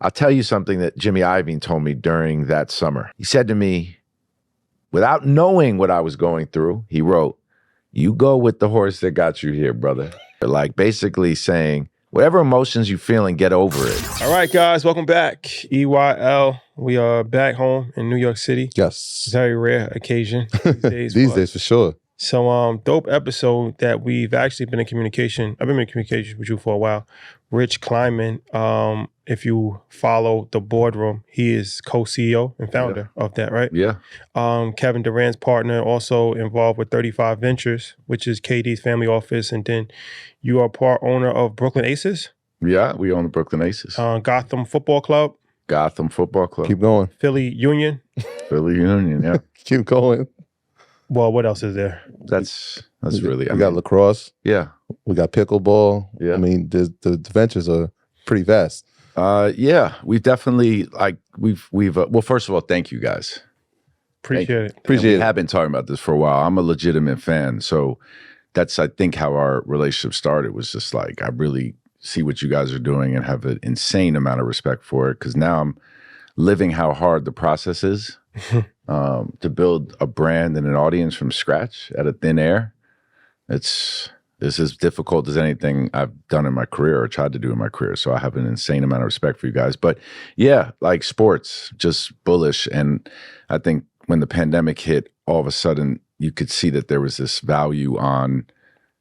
I'll tell you something that Jimmy Iovine told me during that summer. He said to me, without knowing what I was going through, he wrote, "You go with the horse that got you here, brother." Like basically saying, whatever emotions you feel and get over it. All right, guys, welcome back. EYL. We are back home in New York City. Yes. Very rare occasion these days for sure. So dope episode that we've actually been in communication. I've been in communication with you for a while. Rich Kleiman, if you follow the boardroom, he is co-CEO and founder of that, right? Yeah. Kevin Durant's partner, also involved with 35 Ventures, which is KD's family office. And then you are part owner of Brooklyn Aces. Yeah, we own the Brooklyn Aces. Gotham Football Club. Gotham Football Club. Keep going. Philly Union. Philly Union, yeah. Keep going. Well, what else is there? That's really, we got Lacrosse. Yeah. We got Pickleball. Yeah. I mean, the ventures are pretty vast. Yeah, we've definitely, we've well, first of all, thank you guys. Appreciate it. We have been talking about this for a while. I'm a legitimate fan. So that's, I think, how our relationship started, was just like, I really see what you guys are doing and have an insane amount of respect for it, because now I'm living how hard the process is to build a brand and an audience from scratch at a thin air. It's as difficult as anything I've done in my career or tried to do in my career. So I have an insane amount of respect for you guys. But yeah, like sports, just bullish. And I think when the pandemic hit, all of a sudden you could see that there was this value on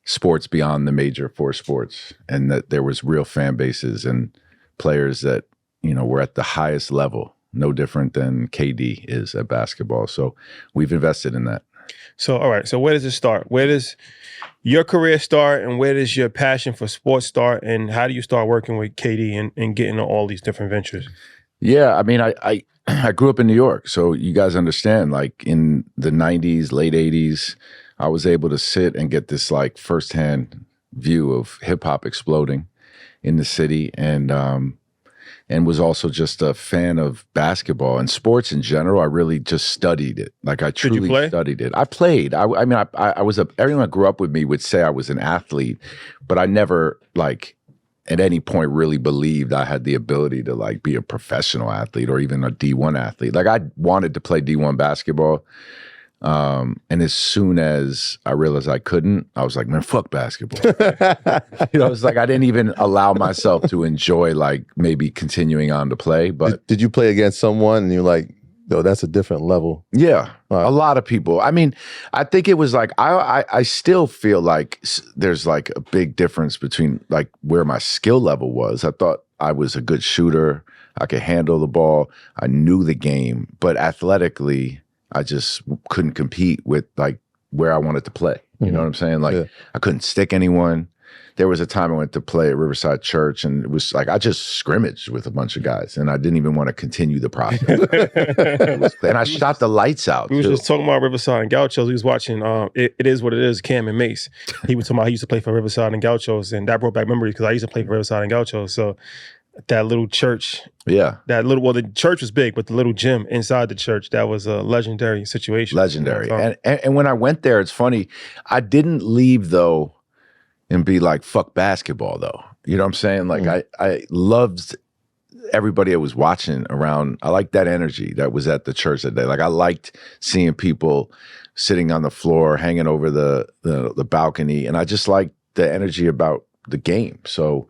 sports beyond the major four sports, and that there was real fan bases and players that, you know, were at the highest level, no different than KD is at basketball. So we've invested in that. So, all right. So where does it start? Where does your career start, and where does your passion for sports start, and how do you start working with KD and getting into all these different ventures? Yeah, I mean, I grew up in New York, so you guys understand, like in the 90s, late 80s, I was able to sit and get this like firsthand view of hip hop exploding in the city, and was also just a fan of basketball and sports in general. I really just studied it. Like I truly studied it. I played. I mean, I was everyone that grew up with me would say I was an athlete, but I never like at any point really believed I had the ability to like be a professional athlete or even a D1 athlete. Like I wanted to play D1 basketball. And as soon as I realized I couldn't, I was like, man, fuck basketball. You know, it's like I didn't even allow myself to enjoy like maybe continuing on to play. But did you play against someone and you're like, no, that's a different level? Yeah, a lot of people. I mean, I think it was like, I still feel like there's like a big difference between like where my skill level was. I thought I was a good shooter. I could handle the ball. I knew the game, but athletically, I just couldn't compete with like where I wanted to play. You know what I'm saying? Like I couldn't stick anyone. There was a time I went to play at Riverside Church, and it was like I just scrimmaged with a bunch of guys, and I didn't even want to continue the process. And I shot the lights out. We was just talking about Riverside and Gauchos. We was watching It Is What It Is, Cam and Mace. He was talking about he used to play for Riverside and Gauchos, and that brought back memories because I used to play for Riverside and Gauchos. So that little church, the church was big, but the little gym inside the church, that was a legendary situation. Legendary. And when I went there, it's funny, I didn't leave though and be like, fuck basketball though. You know what I'm saying? Like I loved everybody I was watching around. I liked that energy that was at the church that day. Like I liked seeing people sitting on the floor, hanging over the balcony, and I just liked the energy about the game. So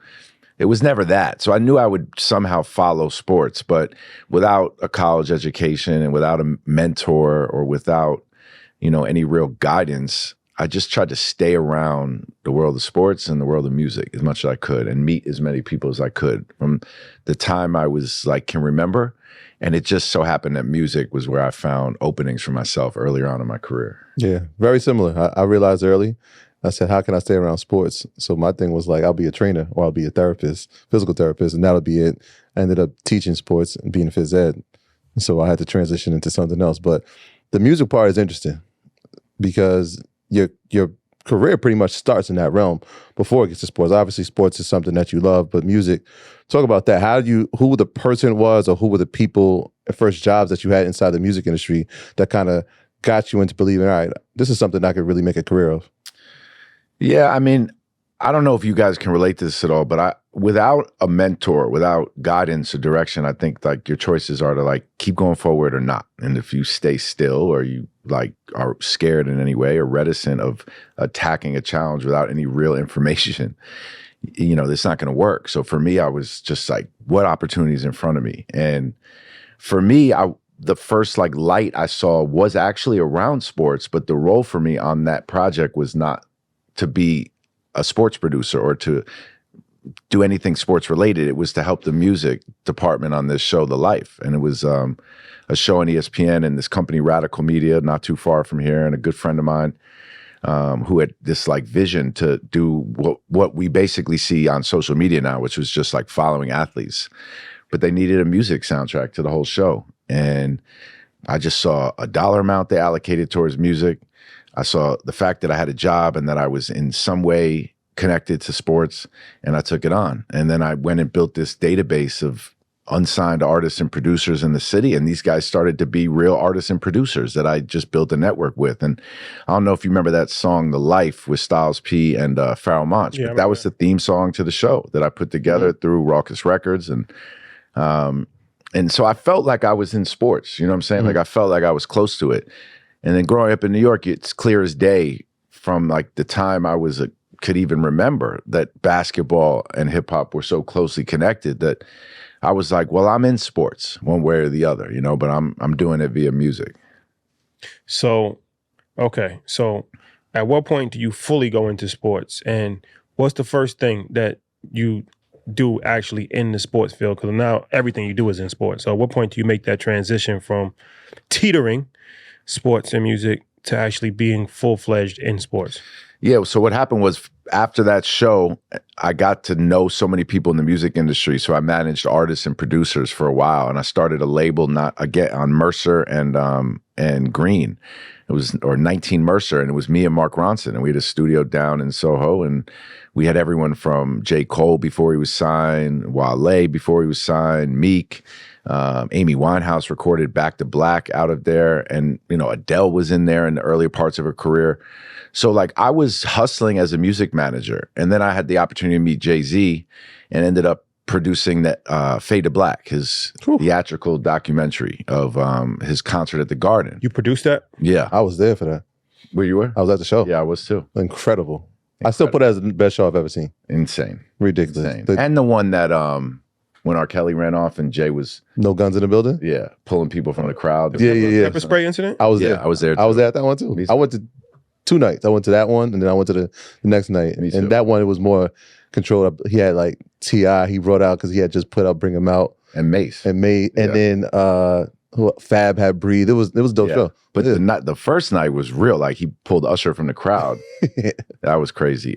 it was never that. So I knew I would somehow follow sports, but without a college education and without a mentor or without, you know, any real guidance, I just tried to stay around the world of sports and the world of music as much as I could and meet as many people as I could from the time I was like, can remember. And it just so happened that music was where I found openings for myself earlier on in my career. Yeah, very similar. I realized early, I said, how can I stay around sports? So my thing was like, I'll be a trainer or I'll be a therapist, physical therapist, and that'll be it. I ended up teaching sports and being phys ed. So I had to transition into something else. But the music part is interesting because your career pretty much starts in that realm before it gets to sports. Obviously, sports is something that you love, but music, talk about that. Who the person was, or who were the people, first jobs that you had inside the music industry that kind of got you into believing, all right, this is something I could really make a career of? Yeah, I mean, I don't know if you guys can relate to this at all, but without a mentor, without guidance or direction, I think like your choices are to like keep going forward or not. And if you stay still or you like are scared in any way or reticent of attacking a challenge without any real information, you know, it's not going to work. So for me, I was just like, what opportunities in front of me? And for me, the first like light I saw was actually around sports, but the role for me on that project was not to be a sports producer or to do anything sports related. It was to help the music department on this show, The Life. And it was a show on ESPN and this company, Radical Media, not too far from here. And a good friend of mine who had this like vision to do what we basically see on social media now, which was just like following athletes. But they needed a music soundtrack to the whole show. And I just saw a dollar amount they allocated towards music. I saw the fact that I had a job and that I was in some way connected to sports, and I took it on. And then I went and built this database of unsigned artists and producers in the city, and these guys started to be real artists and producers that I just built a network with. And I don't know if you remember that song, The Life, with Styles P and Pharoah Monch, but that was the theme song to the show that I put together through Raucous Records. And so I felt like I was in sports, you know what I'm saying? Like I felt like I was close to it. And then growing up in New York, it's clear as day from like the time I was could even remember that basketball and hip hop were so closely connected that I was like, well, I'm in sports one way or the other, you know, but I'm doing it via music. So, okay. So at what point do you fully go into sports? And what's the first thing that you do actually in the sports field? Because now everything you do is in sports. So at what point do you make that transition from teetering sports and music to actually being full-fledged in sports? Yeah, so what happened was after that show, I got to know so many people in the music industry. So I managed artists and producers for a while, and I started a label on Mercer and Green. It was 19 Mercer, and it was me and Mark Ronson, and we had a studio down in Soho, and we had everyone from J. Cole before he was signed, Wale before he was signed, Meek. Amy Winehouse recorded Back to Black out of there, and you know Adele was in there in the earlier parts of her career. So like I was hustling as a music manager, and then I had the opportunity to meet JayZ, and ended up producing that Fade to Black, his theatrical documentary of his concert at the Garden. You produced that? Yeah, I was there for that. Where you were? I was at the show. Yeah, I was too. Incredible. I still put it as the best show I've ever seen. Insane, ridiculous. Insane. And the one that when R. Kelly ran off and Jay was no guns in the building. Yeah, pulling people from the crowd. Yeah. Pepper spray incident. I was there. I was there. Too. I was there at that one too. I went to 2 nights. I went to that one, and then I went to the next night. And that one, it was more controlled. He had like T.I. He brought out because he had just put out Bring Him Out and Mace and then Fab had Breathe. It was a dope show. But the first night was real. Like he pulled Usher from the crowd. That was crazy.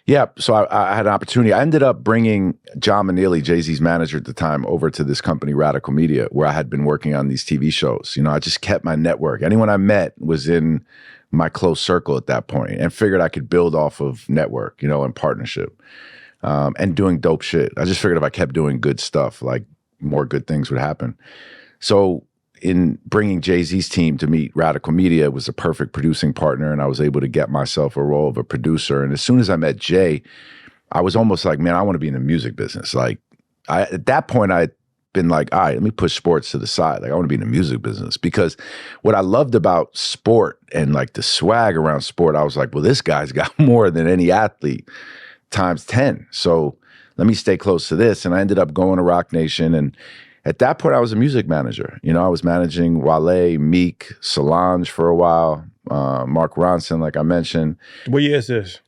Yeah, so I had an opportunity. I ended up bringing John Maneely, JayZ's manager at the time, over to this company, Radical Media, where I had been working on these TV shows. You know, I just kept my network. Anyone I met was in my close circle at that point, and figured I could build off of network, you know, and partnership, and doing dope shit. I just figured if I kept doing good stuff, like more good things would happen. So in bringing JayZ's team to meet Radical Media, it was a perfect producing partner, and I was able to get myself a role of a producer. And as soon as I met Jay, I was almost like, man, I want to be in the music business. Like at that point, I'd been like, all right, let me push sports to the side. Like I want to be in the music business, because what I loved about sport and like the swag around sport, I was like, well, this guy's got more than any athlete times 10. So let me stay close to this. And I ended up going to Rock Nation, and at that point, I was a music manager. You know, I was managing Wale, Meek, Solange for a while, Mark Ronson, like I mentioned. What year is this?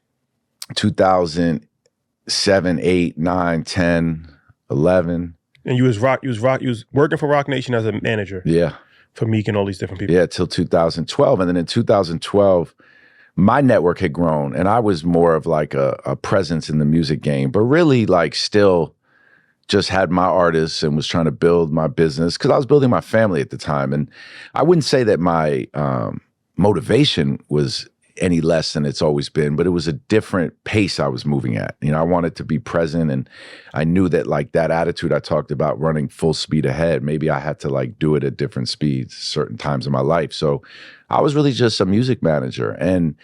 2007, 8, 9, 10, 11. And you was working for Rock Nation as a manager. Yeah. For Meek and all these different people. Yeah, till 2012. And then in 2012, my network had grown, and I was more of like a presence in the music game, but really like still just had my artists and was trying to build my business because I was building my family at the time. And I wouldn't say that my motivation was any less than it's always been, but it was a different pace I was moving at. You know, I wanted to be present, and I knew that like that attitude I talked about, running full speed ahead, maybe I had to like do it at different speeds certain times in my life. So I was really just a music manager. And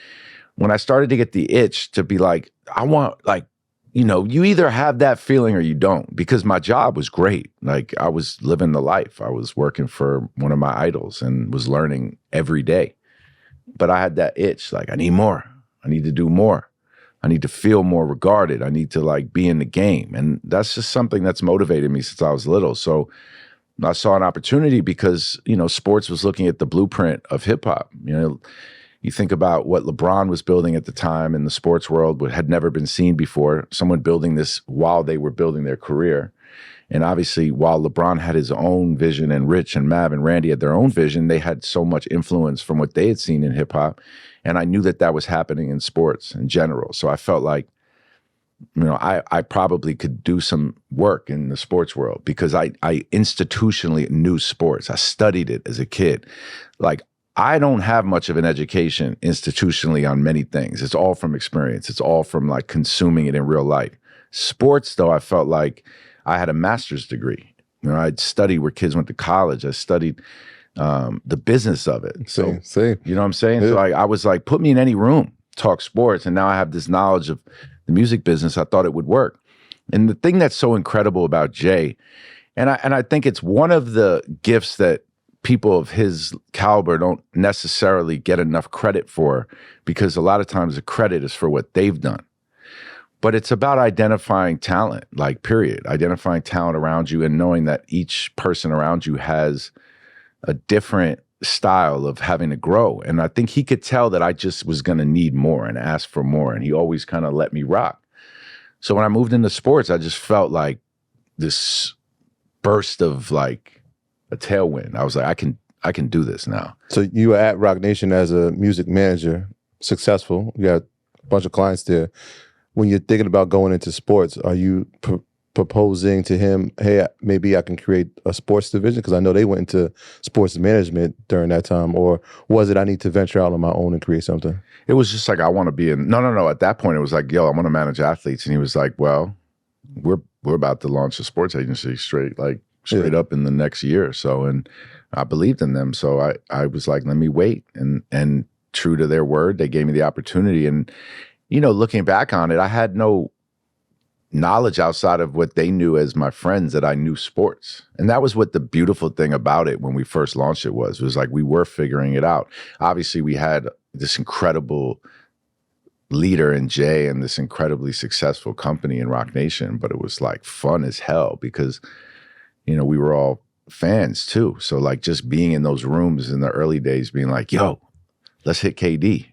when I started to get the itch to be like, I want, like, you know, you either have that feeling or you don't, because my job was great. Like, I was living the life. I was working for one of my idols and was learning every day. But I had that itch, like, I need more. I need to do more. I need to feel more regarded. I need to, like, be in the game. And that's just something that's motivated me since I was little. So I saw an opportunity because, you know, sports was looking at the blueprint of hip hop. You know, you think about what LeBron was building at the time in the sports world, what had never been seen before, someone building this while they were building their career. And obviously, while LeBron had his own vision and Rich and Mav and Randy had their own vision, they had so much influence from what they had seen in hip hop. And I knew that that was happening in sports in general. So I felt like, you know, I probably could do some work in the sports world because I institutionally knew sports. I studied it as a kid. Like, I don't have much of an education institutionally on many things. It's all from experience. It's all from, like, consuming it in real life. Sports, though, I felt like I had a master's degree. You know, I'd studied where kids went to college. I studied the business of it. So, same. You know what I'm saying? Yeah. So I was like, put me in any room, talk sports, and now I have this knowledge of the music business. I thought it would work. And the thing that's so incredible about Jay, and I think it's one of the gifts that people of his caliber don't necessarily get enough credit for, because a lot of times the credit is for what they've done. But it's about identifying talent, like, period. Identifying talent around you and knowing that each person around you has a different style of having to grow. And I think he could tell that I just was going to need more and ask for more. And he always kind of let me rock. So when I moved into sports, I just felt like this burst of, like, a tailwind. I was like, I can do this now. So you were at Rock Nation as a music manager, successful. You got a bunch of clients there. When you're thinking about going into sports, are you proposing to him, hey, maybe I can create a sports division? Because I know they went into sports management during that time. Or was it, I need to venture out on my own and create something? It was just like, I want to be in, no. At that point, it was like, yo, I want to manage athletes. And he was like, well, we're about to launch a sports agency straight up in the next year or so. And I believed in them. So I was like, let me wait. And true to their word, they gave me the opportunity. And, you know, looking back on it, I had no knowledge outside of what they knew as my friends that I knew sports. And that was what the beautiful thing about it when we first launched it was like, we were figuring it out. Obviously, we had this incredible leader in Jay and this incredibly successful company in Rock Nation, but it was, like, fun as hell because, you know, we were all fans too. So, like, just being in those rooms in the early days, being like, yo, let's hit KD.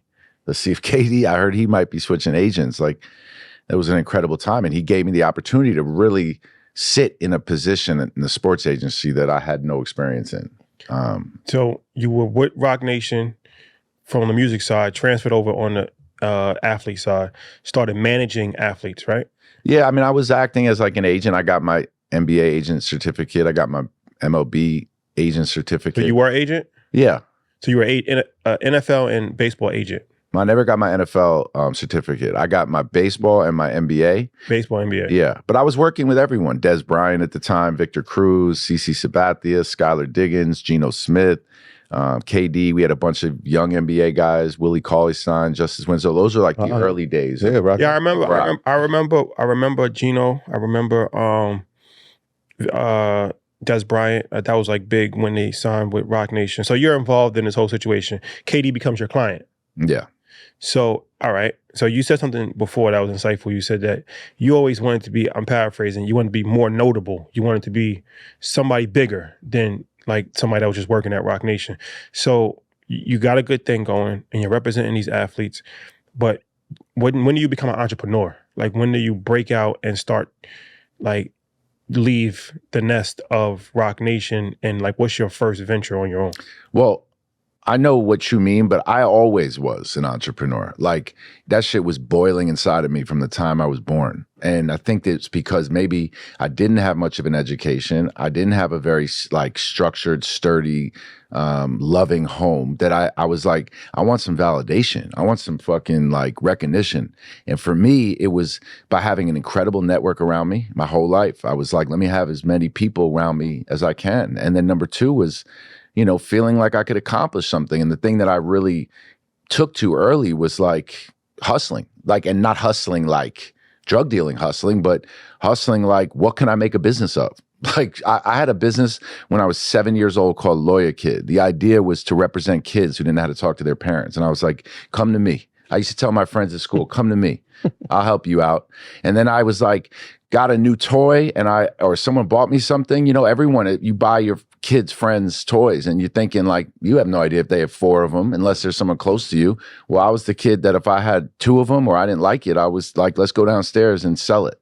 Let's see if KD, I heard he might be switching agents. Like, it was an incredible time. And he gave me the opportunity to really sit in a position in the sports agency that I had no experience in. So you were with Rock Nation from the music side, transferred over on the athlete side, started managing athletes, right? Yeah, I mean, I was acting as, like, an agent. I got my NBA agent certificate. I got my MLB agent certificate. So you were an agent? Yeah. So you were an NFL and baseball agent? I never got my NFL certificate. I got my baseball and my NBA. Baseball, NBA. Yeah. But I was working with everyone. Des Bryant at the time, Victor Cruz, CeCe Sabathia, Skylar Diggins, Geno Smith, KD. We had a bunch of young NBA guys, Willie Cauley-Stein, Justice Winslow. Those are, like, the early days. Yeah, right. Yeah, I remember Geno. I remember Des Bryant. That was, like, big when they signed with Rock Nation. So you're involved in this whole situation. KD becomes your client. Yeah. So, all right. So you said something before that was insightful. You said that you always wanted to be, I'm paraphrasing, you wanted to be more notable. You wanted to be somebody bigger than, like, somebody that was just working at Rock Nation. So you got a good thing going and you're representing these athletes. But when do you become an entrepreneur? Like, when do you break out and start, like, leave the nest of Rock Nation, and, like, what's your first venture on your own? Well, I know what you mean, but I always was an entrepreneur. Like, that shit was boiling inside of me from the time I was born. And I think it's because maybe I didn't have much of an education. I didn't have a very, like, structured, sturdy, loving home that I was like, I want some validation. I want some fucking, like, recognition. And for me, it was by having an incredible network around me my whole life. I was like, let me have as many people around me as I can. And then number two was, you know, feeling like I could accomplish something. And the thing that I really took to early was, like, hustling, like, and not hustling like drug dealing hustling, but hustling like, what can I make a business of? Like, I had a business when I was 7 years old called Lawyer Kid. The idea was to represent kids who didn't know how to talk to their parents. And I was like, come to me. I used to tell my friends at school, come to me. I'll help you out. And then I was like, got a new toy or someone bought me something. You know, everyone, you buy your kids' friends toys and you're thinking like, you have no idea if they have 4 of them unless there's someone close to you. Well, I was the kid that if I had 2 of them or I didn't like it, I was like, let's go downstairs and sell it.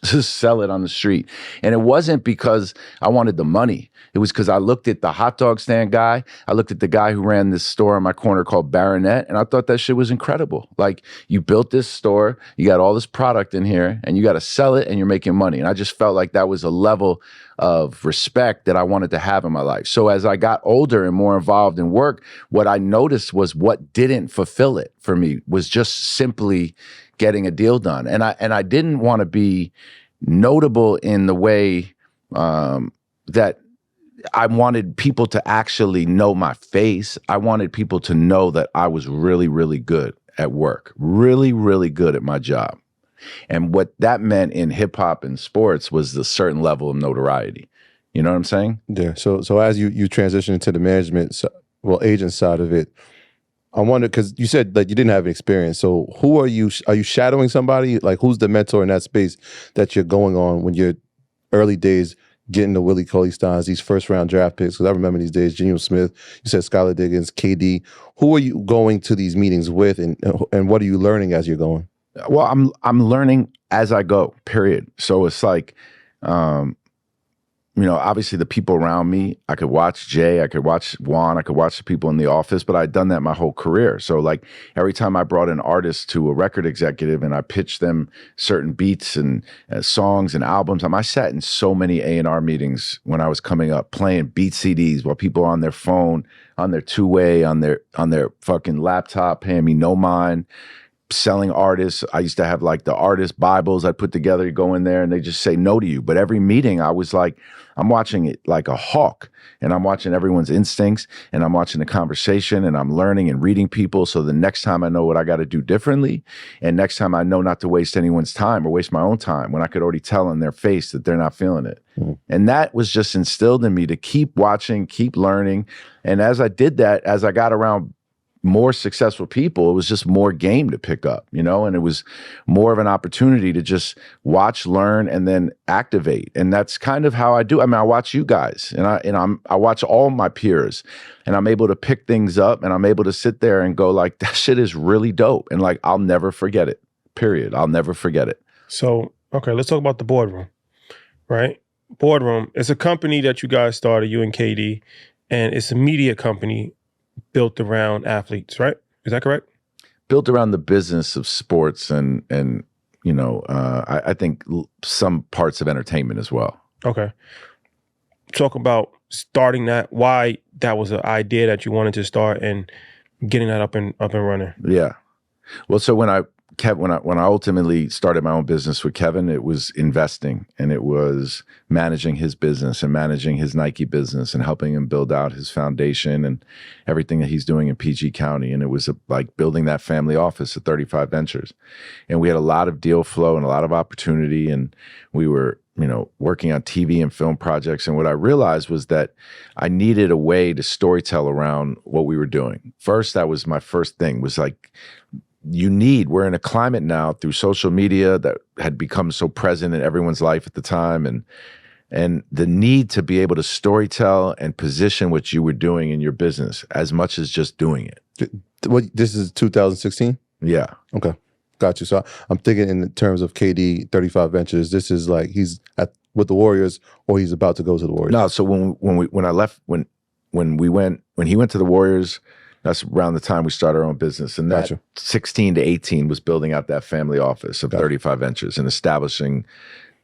Just sell it on the street. And it wasn't because I wanted the money. It was because I looked at the hot dog stand guy. I looked at the guy who ran this store on my corner called Baronet, and I thought that shit was incredible. Like, you built this store, you got all this product in here, and you got to sell it, and you're making money. And I just felt like that was a level of respect that I wanted to have in my life. So as I got older and more involved in work, what I noticed was what didn't fulfill it for me was just simply getting a deal done. And I didn't want to be notable in the way that I wanted people to actually know my face. I wanted people to know that I was really, really good at work, really, really good at my job. And what that meant in hip hop and sports was the certain level of notoriety. You know what I'm saying? Yeah. So as you transition into the management, agent side of it, I wonder, because you said that you didn't have experience. So who are you? Are you shadowing somebody? Like, who's the mentor in that space that you're going on when you're early days getting the Willie Cauley-Steins, these first round draft picks? Because I remember these days, Geno Smith, you said Skylar Diggins, KD. Who are you going to these meetings with, and what are you learning as you're going? Well, I'm learning as I go, period. So it's like, you know, obviously the people around me, I could watch Jay, I could watch Juan, I could watch the people in the office, but I'd done that my whole career. So like every time I brought an artist to a record executive and I pitched them certain beats and songs and albums, I sat in so many A&R meetings when I was coming up, playing beat CDs while people are on their phone, on their two-way, on their fucking laptop, paying me no mind. Selling artists. I used to have like the artist Bibles I'd put together. You go in there and they just say no to you. But every meeting I was like, I'm watching it like a hawk, and I'm watching everyone's instincts, and I'm watching the conversation, and I'm learning and reading people. So the next time I know what I got to do differently, and next time I know not to waste anyone's time or waste my own time when I could already tell in their face that they're not feeling it. And that was just instilled in me to keep watching, keep learning. And as I did that, as I got around more successful people, it was just more game to pick up, you know, and it was more of an opportunity to just watch, learn, and then activate. And that's kind of how I do. I mean, I watch you guys, and I watch all my peers, and I'm able to pick things up, and I'm able to sit there and go like, that shit is really dope, and like, I'll never forget it. Period. I'll never forget it. So, okay, let's talk about the Boardroom, right? Boardroom is a company that you guys started, you and KD, and it's a media company built around athletes, right? Is that correct? Built around the business of sports and you know, I think some parts of entertainment as well. Okay. Talk about starting that, why that was an idea that you wanted to start and getting that up and running. Yeah. Well, so when I ultimately started my own business with Kevin, it was investing, and it was managing his business and managing his Nike business and helping him build out his foundation and everything that he's doing in PG County. And it was like building that family office at 35 Ventures. And we had a lot of deal flow and a lot of opportunity. And we were, you know, working on TV and film projects. And what I realized was that I needed a way to storytell around what we were doing. First, that was my first thing, was like, we're in a climate now through social media that had become so present in everyone's life at the time, and the need to be able to storytell and position what you were doing in your business as much as just doing it. This is 2016? Yeah. Okay. Got you. So I'm thinking in terms of KD 35 Ventures, this is like he's with the Warriors, or he's about to go to the Warriors. No, so when he went to the Warriors, that's around the time we started our own business. And that 16 to 18 was building out that family office of 35 Ventures and establishing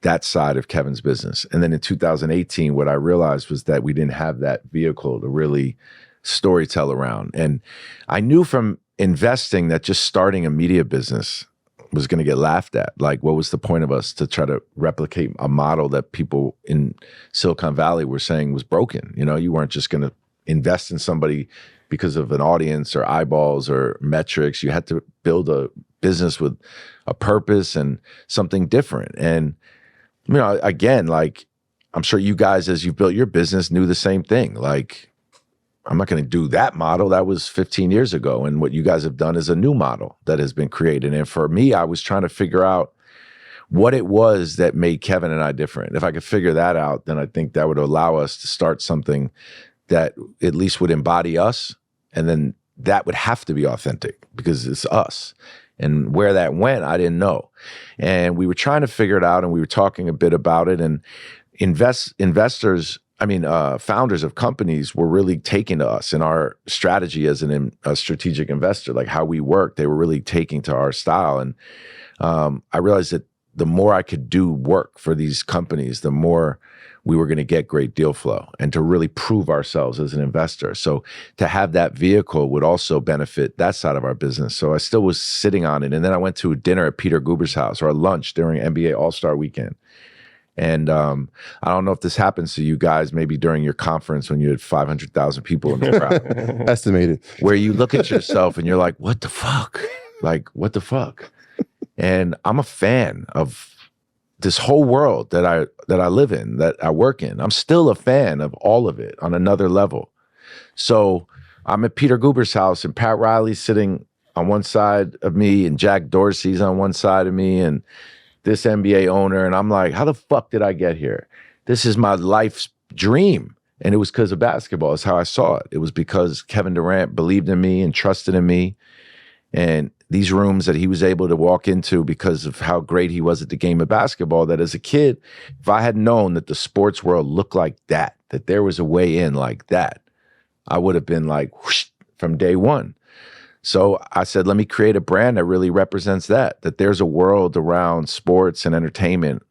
that side of Kevin's business. And then in 2018, what I realized was that we didn't have that vehicle to really storytell around. And I knew from investing that just starting a media business was going to get laughed at. Like, what was the point of us to try to replicate a model that people in Silicon Valley were saying was broken? You know, you weren't just going to invest in somebody because of an audience or eyeballs or metrics. You had to build a business with a purpose and something different. And, you know, again, like, I'm sure you guys, as you've built your business, knew the same thing. Like, I'm not going to do that model. That was 15 years ago. And what you guys have done is a new model that has been created. And for me, I was trying to figure out what it was that made Kevin and I different. If I could figure that out, then I think that would allow us to start something that at least would embody us. And then that would have to be authentic because it's us. And where that went, I didn't know. And we were trying to figure it out, and we were talking a bit about it. And founders of companies were really taking to us in our strategy as a strategic investor, like how we work. They were really taking to our style. And I realized that the more I could do work for these companies, the more we were going to get great deal flow and to really prove ourselves as an investor. So to have that vehicle would also benefit that side of our business. So I still was sitting on it. And then I went to a dinner at Peter Guber's house, or a lunch during NBA All-Star Weekend. And I don't know if this happens to you guys, maybe during your conference when you had 500,000 people in the crowd. Estimated. Where you look at yourself and you're like, what the fuck? Like, what the fuck? And I'm a fan of this whole world that I live in, that I work in. I'm still a fan of all of it on another level. So I'm at Peter Guber's house, and Pat Riley's sitting on one side of me, and Jack Dorsey's on one side of me, and this NBA owner. And I'm like, how the fuck did I get here? This is my life's dream. And it was because of basketball. It's how I saw it. It was because Kevin Durant believed in me and trusted in me. And these rooms that he was able to walk into because of how great he was at the game of basketball, that as a kid, if I had known that the sports world looked like that there was a way in like that, I would have been like, whoosh, from day one. So I said, let me create a brand that really represents that there's a world around sports and entertainment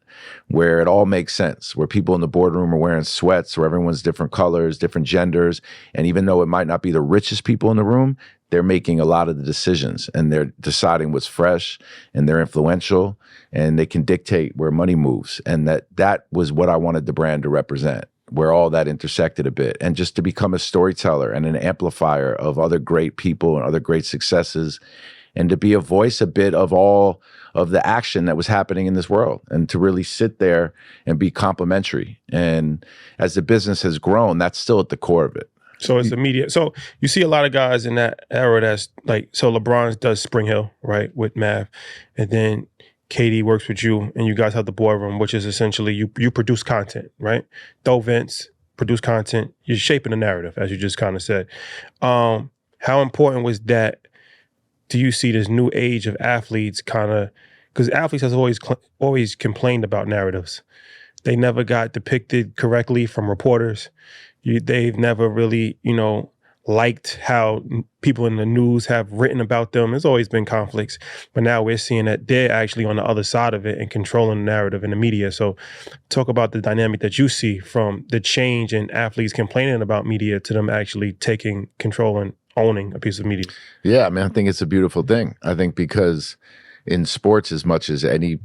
where it all makes sense, where people in the boardroom are wearing sweats, where everyone's different colors, different genders. And even though it might not be the richest people in the room, they're making a lot of the decisions, and they're deciding what's fresh, and they're influential, and they can dictate where money moves. And that was what I wanted the brand to represent, where all that intersected a bit, and just to become a storyteller and an amplifier of other great people and other great successes, and to be a voice a bit of all of the action that was happening in this world, and to really sit there and be complimentary. And as the business has grown, that's still at the core of it. So it's immediate. So you see a lot of guys in that era that's like, so LeBron does Spring Hill, right, with Mav, and then KD works with you, and you guys have the boardroom, which is essentially you produce content, right? Throw events, produce content. You're shaping the narrative, as you just kind of said. How important was that? Do you see this new age of athletes kind of, because athletes has always complained about narratives. They never got depicted correctly from reporters. They've never really, liked how people in the news have written about them. There's always been conflicts, but now we're seeing that they're actually on the other side of it and controlling the narrative in the media. So talk about the dynamic that you see from the change in athletes complaining about media to them actually taking control and owning a piece of media. Yeah, I mean, I think it's a beautiful thing. I think because in sports, as much as any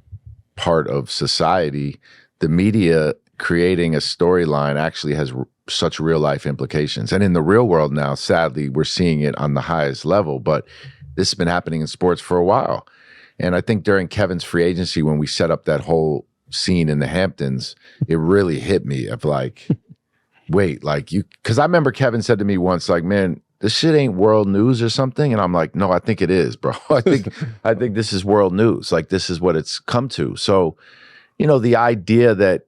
part of society, the media creating a storyline actually has such real life implications. And in the real world now, sadly, we're seeing it on the highest level, but this has been happening in sports for a while. And I think during Kevin's free agency, when we set up that whole scene in the Hamptons, it really hit me of like, wait, like because I remember Kevin said to me once, like, man, this shit ain't world news or something. And I'm like, no, I think it is, bro. I think this is world news. Like, this is what it's come to. So, the idea that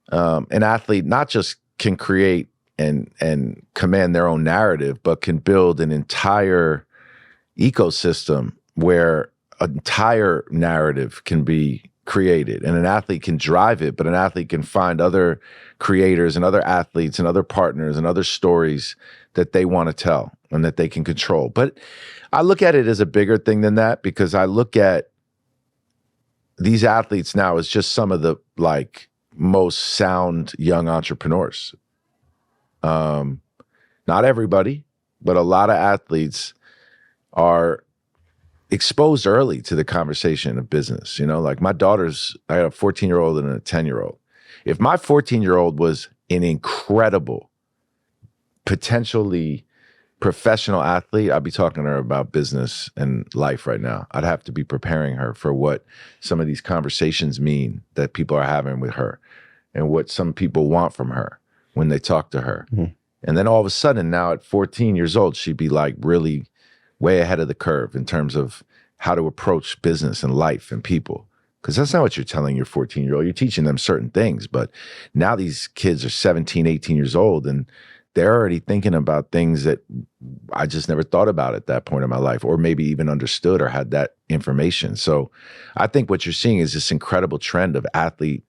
an athlete not just can create and command their own narrative, but can build an entire ecosystem where an entire narrative can be created, and an athlete can drive it, but an athlete can find other creators and other athletes and other partners and other stories that they want to tell and that they can control. But I look at it as a bigger thing than that, because I look at these athletes now as just some of the most sound young entrepreneurs. Not everybody, but a lot of athletes are exposed early to the conversation of business. Like my daughter's, I got a 14-year-old and a 10-year-old. If my 14-year-old was an incredible potentially professional athlete, I'd be talking to her about business and life right now. I'd have to be preparing her for what some of these conversations mean that people are having with her and what some people want from her when they talk to her. Mm-hmm. And then all of a sudden now at 14 years old, she'd be like really way ahead of the curve in terms of how to approach business and life and people. Because that's not what you're telling your 14-year-old. You're teaching them certain things. But now these kids are 17, 18 years old, and they're already thinking about things that I just never thought about at that point in my life, or maybe even understood or had that information. So I think what you're seeing is this incredible trend of athlete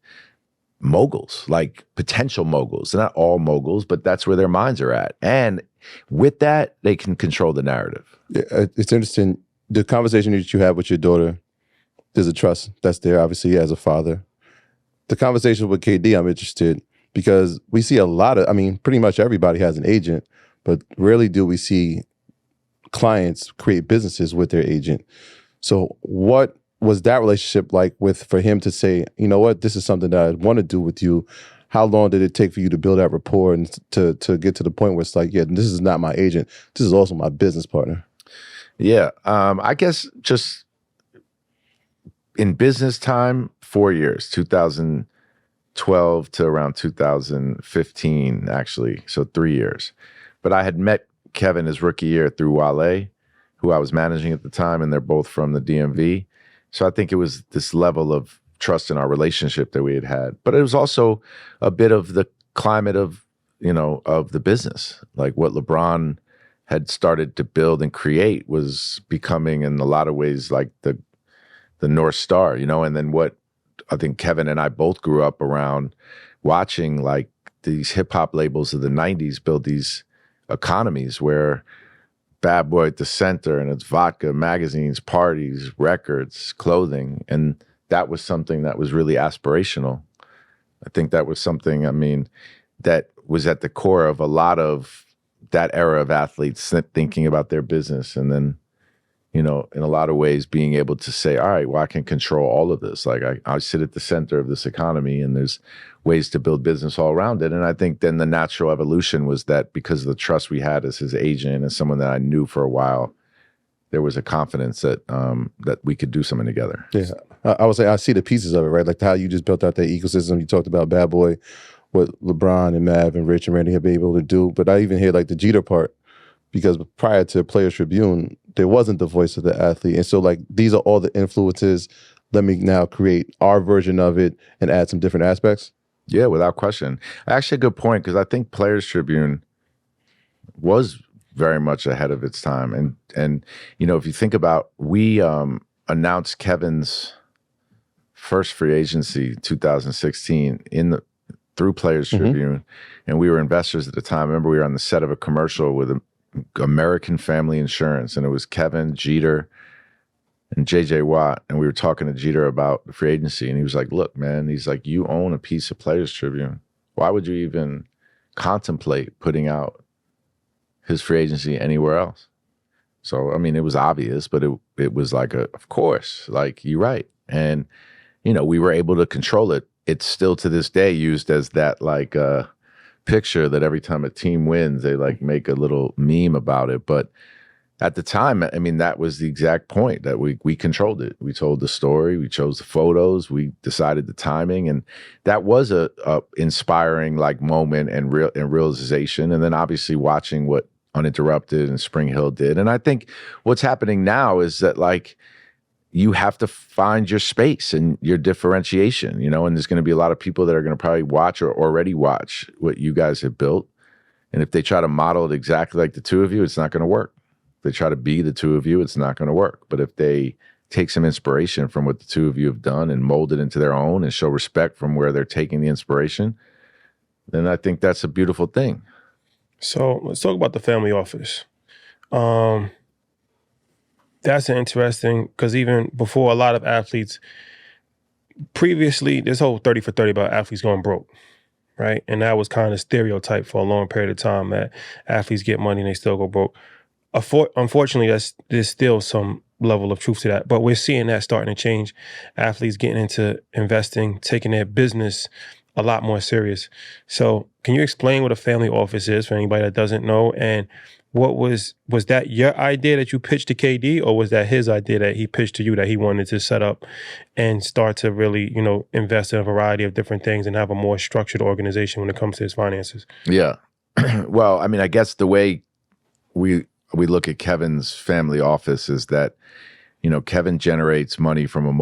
moguls, like potential moguls. They're not all moguls, but that's where their minds are at. And with that, they can control the narrative. Yeah, it's interesting. The conversation that you have with your daughter, there's a trust that's there, obviously, as a father. The conversation with KD, I'm interested because we see a lot of, I mean, pretty much everybody has an agent, but rarely do we see clients create businesses with their agent. So what was that relationship like for him to say, you know what, this is something that I want to do with you? How long did it take for you to build that rapport and to get to the point where it's like, yeah, this is not my agent. This is also my business partner. Yeah. I guess just in business time, 4 years, 2012 to around 2015, actually. So 3 years. But I had met Kevin his rookie year through Wale, who I was managing at the time, and they're both from the DMV. So I think it was this level of trust in our relationship that we had. But it was also a bit of the climate of, of the business. Like what LeBron had started to build and create was becoming in a lot of ways like the North Star, and then what I think Kevin and I both grew up around watching, like these hip hop labels of the 90s build these economies where Bad Boy at the center, and it's vodka, magazines, parties, records, clothing. And that was something that was really aspirational. I think that was something, that was at the core of a lot of that era of athletes thinking about their business. And then, in a lot of ways being able to say, all right, well, I can control all of this. Like I sit at the center of this economy, and there's ways to build business all around it. And I think then the natural evolution was that because of the trust we had as his agent and someone that I knew for a while, there was a confidence that that we could do something together. Yeah, I would say I see the pieces of it, right? Like how you just built out that ecosystem. You talked about Bad Boy, what LeBron and Mav and Rich and Randy have been able to do. But I even hear like the Jeter part, because prior to Players Tribune, there wasn't the voice of the athlete. And so like, these are all the influences. Let me now create our version of it and add some different aspects. Yeah, without question. Actually, a good point, because I think Players Tribune was very much ahead of its time. And if you think about, we announced Kevin's first free agency 2016 through Players Tribune, and we were investors at the time. I remember we were on the set of a commercial with American Family Insurance, and it was Kevin, Jeter, and JJ Watt, and we were talking to Jeter about the free agency, and he was like, look, man, he's like, you own a piece of Players Tribune. Why would you even contemplate putting out his free agency anywhere else? So, it was obvious, but it was like, of course, like, you're right. And, we were able to control it. It's still to this day used as that, like, picture that every time a team wins, they like make a little meme about it. But at the time, that was the exact point, that we controlled it. We told the story, we chose the photos, we decided the timing, and that was a inspiring like moment and realization. And then obviously watching what Uninterrupted and Spring Hill did. And I think what's happening now is that like you have to find your space and your differentiation, and there's going to be a lot of people that are going to probably watch or already watch what you guys have built. And if they try to model it exactly like the two of you, it's not going to work. If they try to be the two of you, it's not going to work. But if they take some inspiration from what the two of you have done and mold it into their own and show respect from where they're taking the inspiration, then I think that's a beautiful thing. So let's talk about the family office. That's interesting, because even before, a lot of athletes, previously, this whole 30 for 30 about athletes going broke, right? And that was kind of stereotyped for a long period of time, that athletes get money and they still go broke. Unfortunately, there's still some level of truth to that, but we're seeing that starting to change. Athletes getting into investing, taking their business a lot more serious. So can you explain what a family office is for anybody that doesn't know? And what was that your idea that you pitched to KD, or was that his idea that he pitched to you that he wanted to set up and start to really, invest in a variety of different things and have a more structured organization when it comes to his finances? Yeah. Well, I mean, I guess the way we look at Kevin's family office is that, Kevin generates money from a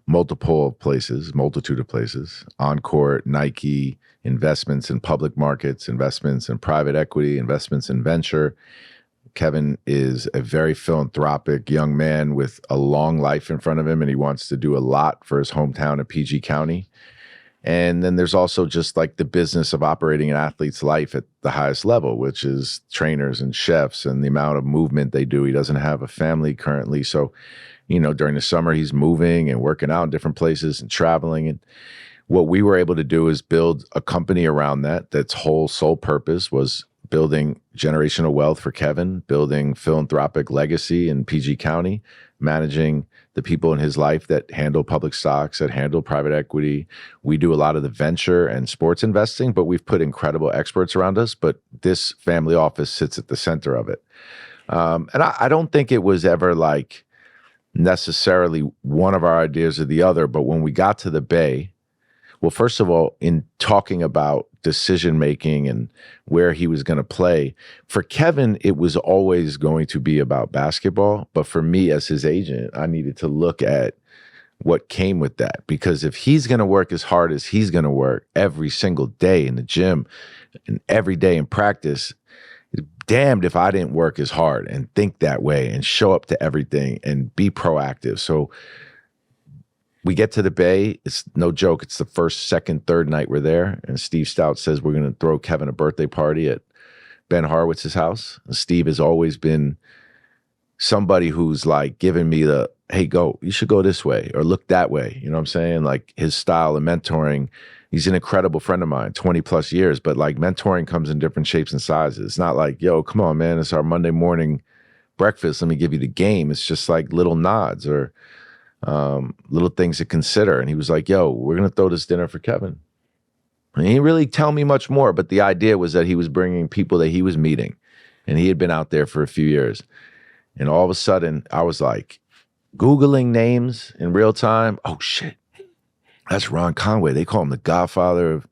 multitude of places, on court, Nike, investments in public markets, investments in private equity, investments in venture. Kevin is a very philanthropic young man with a long life in front of him, and he wants to do a lot for his hometown of PG County. And then there's also just like the business of operating an athlete's life at the highest level, which is trainers and chefs and the amount of movement they do. He doesn't have a family currently. So, during the summer, he's moving and working out in different places and traveling. And what we were able to do is build a company around that. That's whole sole purpose was building generational wealth for Kevin, building philanthropic legacy in PG County, managing the people in his life that handle public stocks, that handle private equity. We do a lot of the venture and sports investing, but we've put incredible experts around us. But this family office sits at the center of it. And I don't think it was ever like necessarily one of our ideas or the other. But when we got to the Bay, well, first of all, in talking about decision making and where he was going to play, for Kevin, it was always going to be about basketball. But for me, as his agent, I needed to look at what came with that. Because if he's going to work as hard as he's going to work every single day in the gym and every day in practice, damned if I didn't work as hard and think that way and show up to everything and be proactive. So we get to the Bay. It's no joke. It's the first, second, third night we're there. And Steve Stout says, we're going to throw Kevin a birthday party at Ben Horowitz's house. And Steve has always been somebody who's like giving me the, hey, you should go this way or look that way. You know what I'm saying? Like his style of mentoring. He's an incredible friend of mine, 20 plus years, but like mentoring comes in different shapes and sizes. It's not like, yo, come on, man, it's our Monday morning breakfast. Let me give you the game. It's just like little nods or little things to consider. And he was like, yo, we're going to throw this dinner for Kevin. And he didn't really tell me much more, but the idea was that he was bringing people that he was meeting, and he had been out there for a few years. And all of a sudden I was like Googling names in real time. Oh shit. That's Ron Conway. They call him the godfather of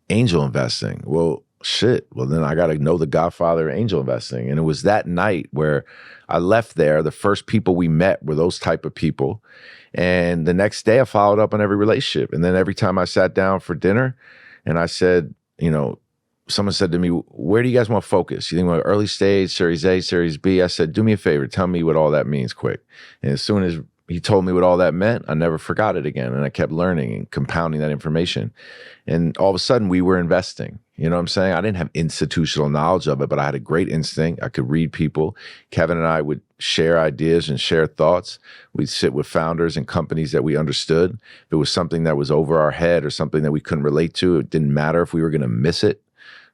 angel investing. Well, shit. Well, then I got to know the godfather of angel investing. And it was that night where I left there. The first people we met were those type of people. And the next day I followed up on every relationship. And then every time I sat down for dinner and I said, someone said to me, where do you guys want to focus? You think about early stage, Series A, Series B? I said, do me a favor. Tell me what all that means quick. And as soon as he told me what all that meant, I never forgot it again. And I kept learning and compounding that information. And all of a sudden we were investing. You know what I'm saying? I didn't have institutional knowledge of it, but I had a great instinct. I could read people. Kevin and I would share ideas and share thoughts. We'd sit with founders and companies that we understood. If it was something that was over our head or something that we couldn't relate to, it didn't matter if we were going to miss it.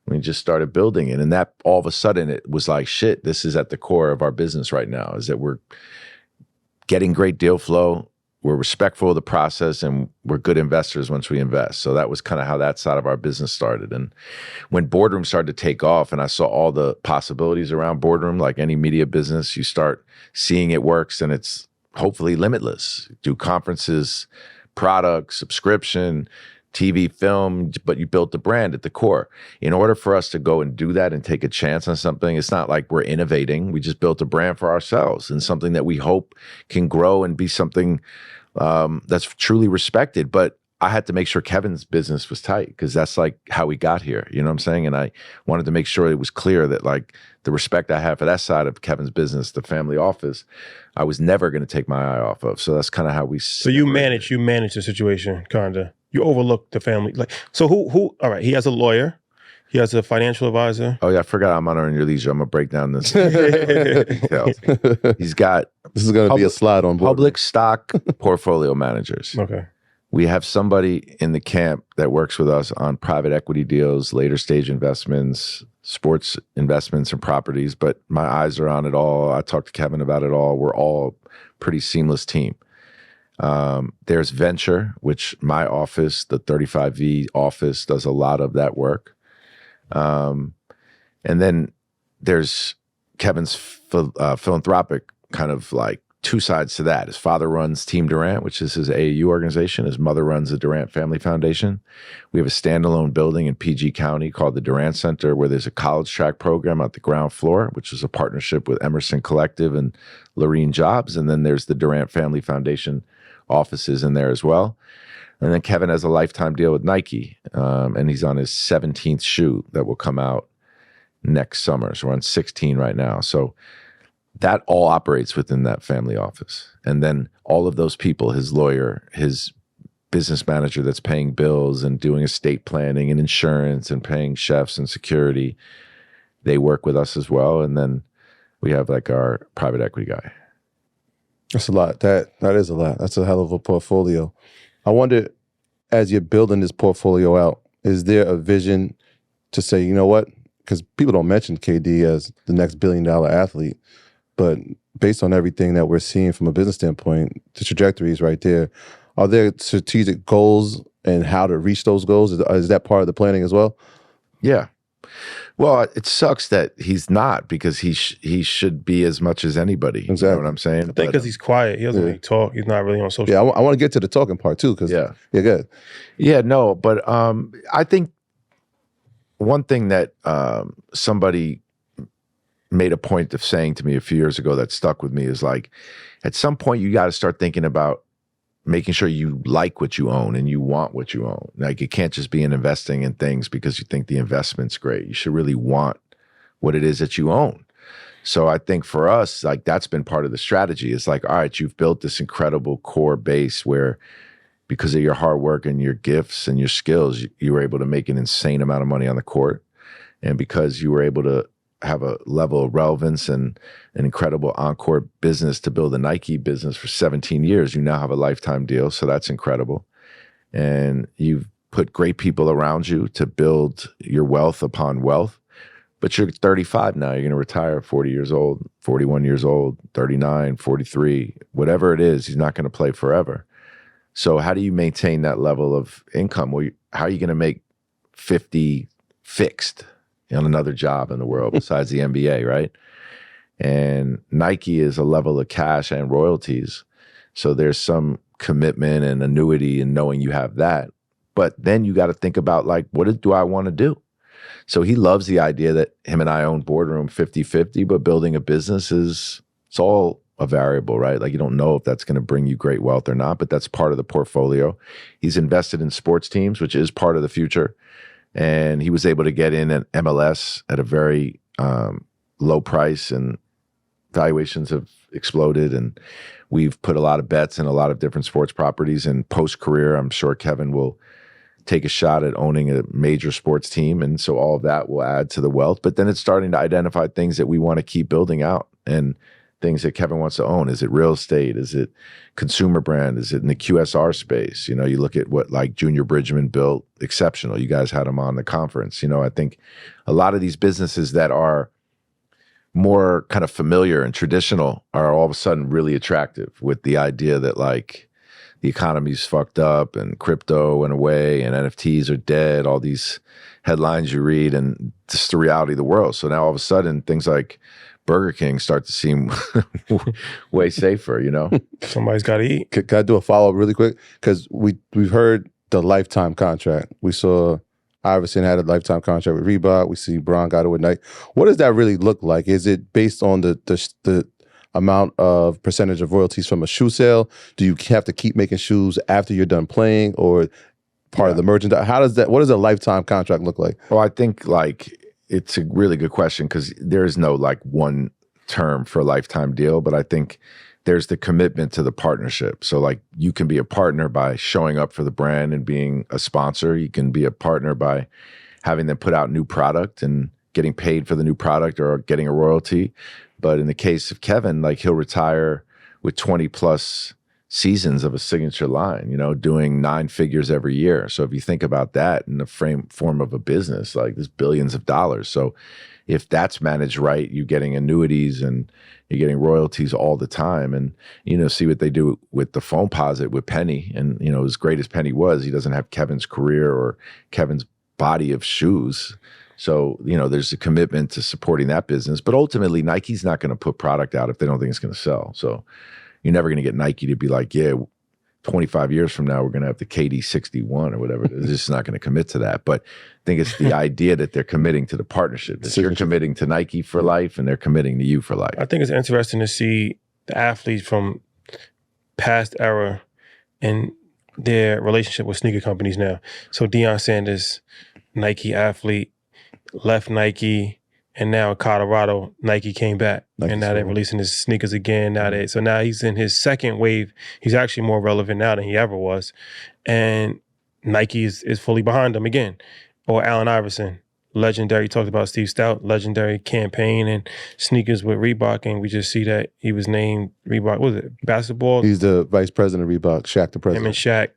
We just started building it. And that all of a sudden it was like, shit, this is at the core of our business right now, is that we're getting great deal flow, we're respectful of the process, and we're good investors once we invest. So that was kind of how that side of our business started. And when Boardroom started to take off and I saw all the possibilities around Boardroom, like any media business, you start seeing it works and it's hopefully limitless. Do conferences, products, subscription, TV, film, but you built the brand at the core. In order for us to go and do that and take a chance on something, it's not like we're innovating. We just built a brand for ourselves and something that we hope can grow and be something that's truly respected. But I had to make sure Kevin's business was tight because that's like how we got here. You know what I'm saying? And I wanted to make sure it was clear that like the respect I have for that side of Kevin's business, the family office, I was never going to take my eye off of. So that's kind of how we. So you manage the situation, kinda. You overlook the family. Like, so who, all right, he has a lawyer. He has a financial advisor. Oh yeah, I forgot I'm honoring your leisure. I'm gonna break down this details. He's got. This is gonna be a slide on board. Public stock portfolio managers. Okay. We have somebody in the camp that works with us on private equity deals, later stage investments, sports investments and properties, but my eyes are on it all. I talked to Kevin about it all. We're all a pretty seamless team. There's venture, which my office, the 35V office, does a lot of that work. And then there's Kevin's philanthropic kind of like two sides to that. His father runs Team Durant, which is his AAU organization. His mother runs the Durant Family Foundation. We have a standalone building in PG County called the Durant Center, where there's a college track program at the ground floor, which is a partnership with Emerson Collective and Lorene Jobs. And then there's the Durant Family Foundation offices in there as well. And then Kevin has a lifetime deal with Nike, and he's on his 17th shoe that will come out next summer. So we're on 16 right now. So that all operates within that family office. And then all of those people, his lawyer, his business manager that's paying bills and doing estate planning and insurance and paying chefs and security, they work with us as well. And then we have like our private equity guy. That's a lot. That is a lot. That's a hell of a portfolio. I wonder, as you're building this portfolio out, is there a vision to say, you know what? Because people don't mention KD as the next billion-dollar athlete, but based on everything that we're seeing from a business standpoint, the trajectory is right there. Are there strategic goals and how to reach those goals? Is that part of the planning as well? Yeah. Well, it sucks that he's not, because he should be as much as anybody. Exactly. You know what I'm saying? I think because he's quiet. He doesn't really talk. He's not really on social. Yeah, I want to get to the talking part too, because good. Yeah, no, but I think one thing that somebody made a point of saying to me a few years ago that stuck with me is like, at some point you got to start thinking about making sure you like what you own and you want what you own. Like, it can't just be in investing in things because you think the investment's great. You should really want what it is that you own. So I think for us, like, that's been part of the strategy. It's like, all right, you've built this incredible core base where, because of your hard work and your gifts and your skills, you were able to make an insane amount of money on the court. And because you were able to have a level of relevance and an incredible encore business to build a Nike business for 17 years, you now have a lifetime deal. So that's incredible. And you've put great people around you to build your wealth upon wealth. But you're 35 now. You're going to retire at 40 years old, 41 years old, 39, 43, whatever it is. He's not going to play forever. So how do you maintain that level of income? Well, how are you going to make 50 fixed on another job in the world besides the NBA, right? And Nike is a level of cash and royalties. So there's some commitment and annuity in knowing you have that. But then you got to think about, like, what do I want to do? So he loves the idea that him and I own Boardroom 50-50, but building a business it's all a variable, right? Like, you don't know if that's going to bring you great wealth or not, but that's part of the portfolio. He's invested in sports teams, which is part of the future. And he was able to get in at MLS at a very low price, and valuations have exploded. And we've put a lot of bets in a lot of different sports properties. And post-career, I'm sure Kevin will take a shot at owning a major sports team. And so all of that will add to the wealth. But then it's starting to identify things that we want to keep building out, and things that Kevin wants to own. Is it real estate? Is it consumer brand? Is it in the QSR space? You know, you look at what like Junior Bridgman built, exceptional. You guys had him on the conference. You know, I think a lot of these businesses that are more kind of familiar and traditional are all of a sudden really attractive, with the idea that, like, the economy's fucked up and crypto went away and NFTs are dead, all these headlines you read, and just the reality of the world. So now all of a sudden things like Burger King start to seem way safer, you know? Somebody's got to eat. Can I do a follow-up really quick? Because we've heard the lifetime contract. We saw Iverson had a lifetime contract with Reebok. We see Bron got it with Nike. What does that really look like? Is it based on the amount of percentage of royalties from a shoe sale? Do you have to keep making shoes after you're done playing, or part of the merchandise? What does a lifetime contract look like? Well, I think, like, it's a really good question, because there is no like one term for a lifetime deal, but I think there's the commitment to the partnership. So, like, you can be a partner by showing up for the brand and being a sponsor. You can be a partner by having them put out new product and getting paid for the new product or getting a royalty. But in the case of Kevin, like, he'll retire with 20 plus seasons of a signature line, you know, doing 9 figures every year. So if you think about that in the form of a business, like there's billions of dollars. So if that's managed right, you're getting annuities and you're getting royalties all the time. And, you know, see what they do with the Foamposite with Penny. And, you know, as great as Penny was, he doesn't have Kevin's career or Kevin's body of shoes. So, you know, there's a commitment to supporting that business. But ultimately, Nike's not going to put product out if they don't think it's going to sell. So you're never going to get Nike to be like, yeah, 25 years from now, we're going to have the KD 61 or whatever. They're just not going to commit to that. But I think it's the idea that they're committing to the partnership. That you're committing to Nike for life and they're committing to you for life. I think it's interesting to see the athletes from past era and their relationship with sneaker companies now. So Deion Sanders, Nike athlete, left Nike, and now Colorado, Nike came back. And now they're releasing his sneakers again. So now he's in his second wave. He's actually more relevant now than he ever was. And Nike is fully behind him again. Or Allen Iverson, legendary, talked about Steve Stout, legendary campaign and sneakers with Reebok. And we just see that he was named Reebok, what was it, basketball? He's the vice president of Reebok, Shaq the president. Him and Shaq.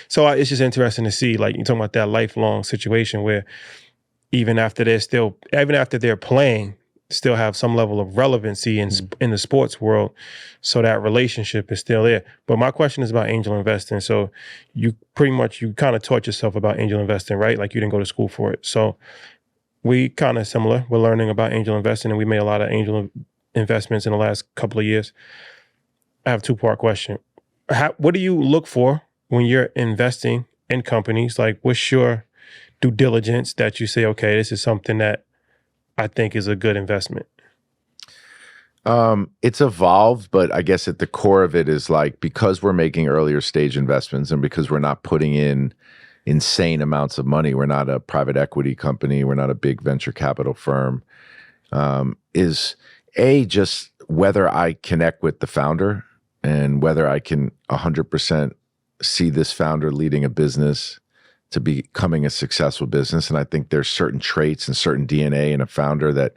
So it's just interesting to see, like, you're talking about that lifelong situation where even after they're playing, still have some level of relevancy in the sports world. So that relationship is still there. But my question is about angel investing. So you kind of taught yourself about angel investing, right? Like you didn't go to school for it. So we kind of similar. We're learning about angel investing and we made a lot of angel investments in the last couple of years. I have a 2-part question. What do you look for when you're investing in companies? Like, what's your due diligence that you say, okay, this is something that I think is a good investment? It's evolved, but I guess at the core of it is like, because we're making earlier stage investments and because we're not putting in insane amounts of money, we're not a private equity company, we're not a big venture capital firm, is just whether I connect with the founder and whether I can 100% see this founder leading a business to becoming a successful business. And I think there's certain traits and certain DNA in a founder that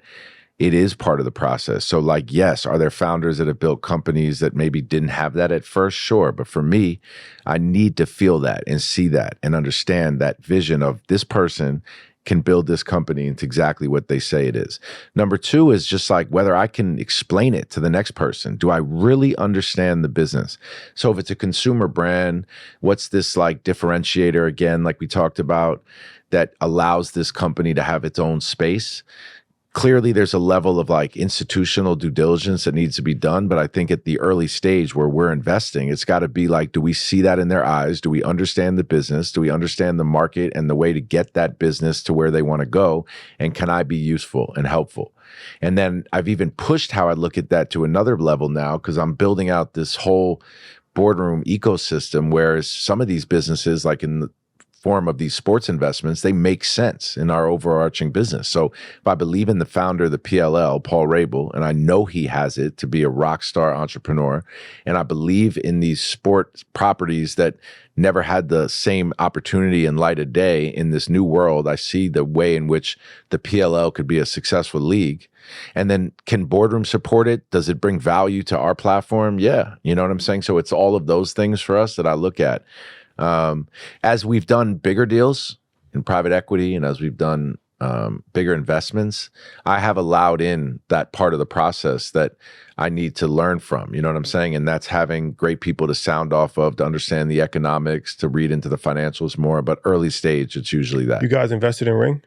it is part of the process. So like, yes, are there founders that have built companies that maybe didn't have that at first? Sure. But for me, I need to feel that and see that and understand that vision of this person can build this company into exactly what they say it is. Number 2 is just like whether I can explain it to the next person. Do I really understand the business? So if it's a consumer brand, what's this like differentiator again, like we talked about, that allows this company to have its own space? Clearly, there's a level of like institutional due diligence that needs to be done. But I think at the early stage where we're investing, it's got to be like, do we see that in their eyes? Do we understand the business? Do we understand the market and the way to get that business to where they want to go? And can I be useful and helpful? And then I've even pushed how I look at that to another level now, because I'm building out this whole boardroom ecosystem, whereas some of these businesses, like in the form of these sports investments, they make sense in our overarching business. So if I believe in the founder of the PLL, Paul Rabel, and I know he has it to be a rock star entrepreneur, and I believe in these sport properties that never had the same opportunity and light of day in this new world, I see the way in which the PLL could be a successful league. And then can boardroom support it? Does it bring value to our platform? Yeah. You know what I'm saying? So it's all of those things for us that I look at. As we've done bigger deals in private equity and as we've done bigger investments, I have allowed in that part of the process that I need to learn from, you know what I'm saying? And that's having great people to sound off of, to understand the economics, to read into the financials more. But early stage, it's usually that. You guys invested in Ring?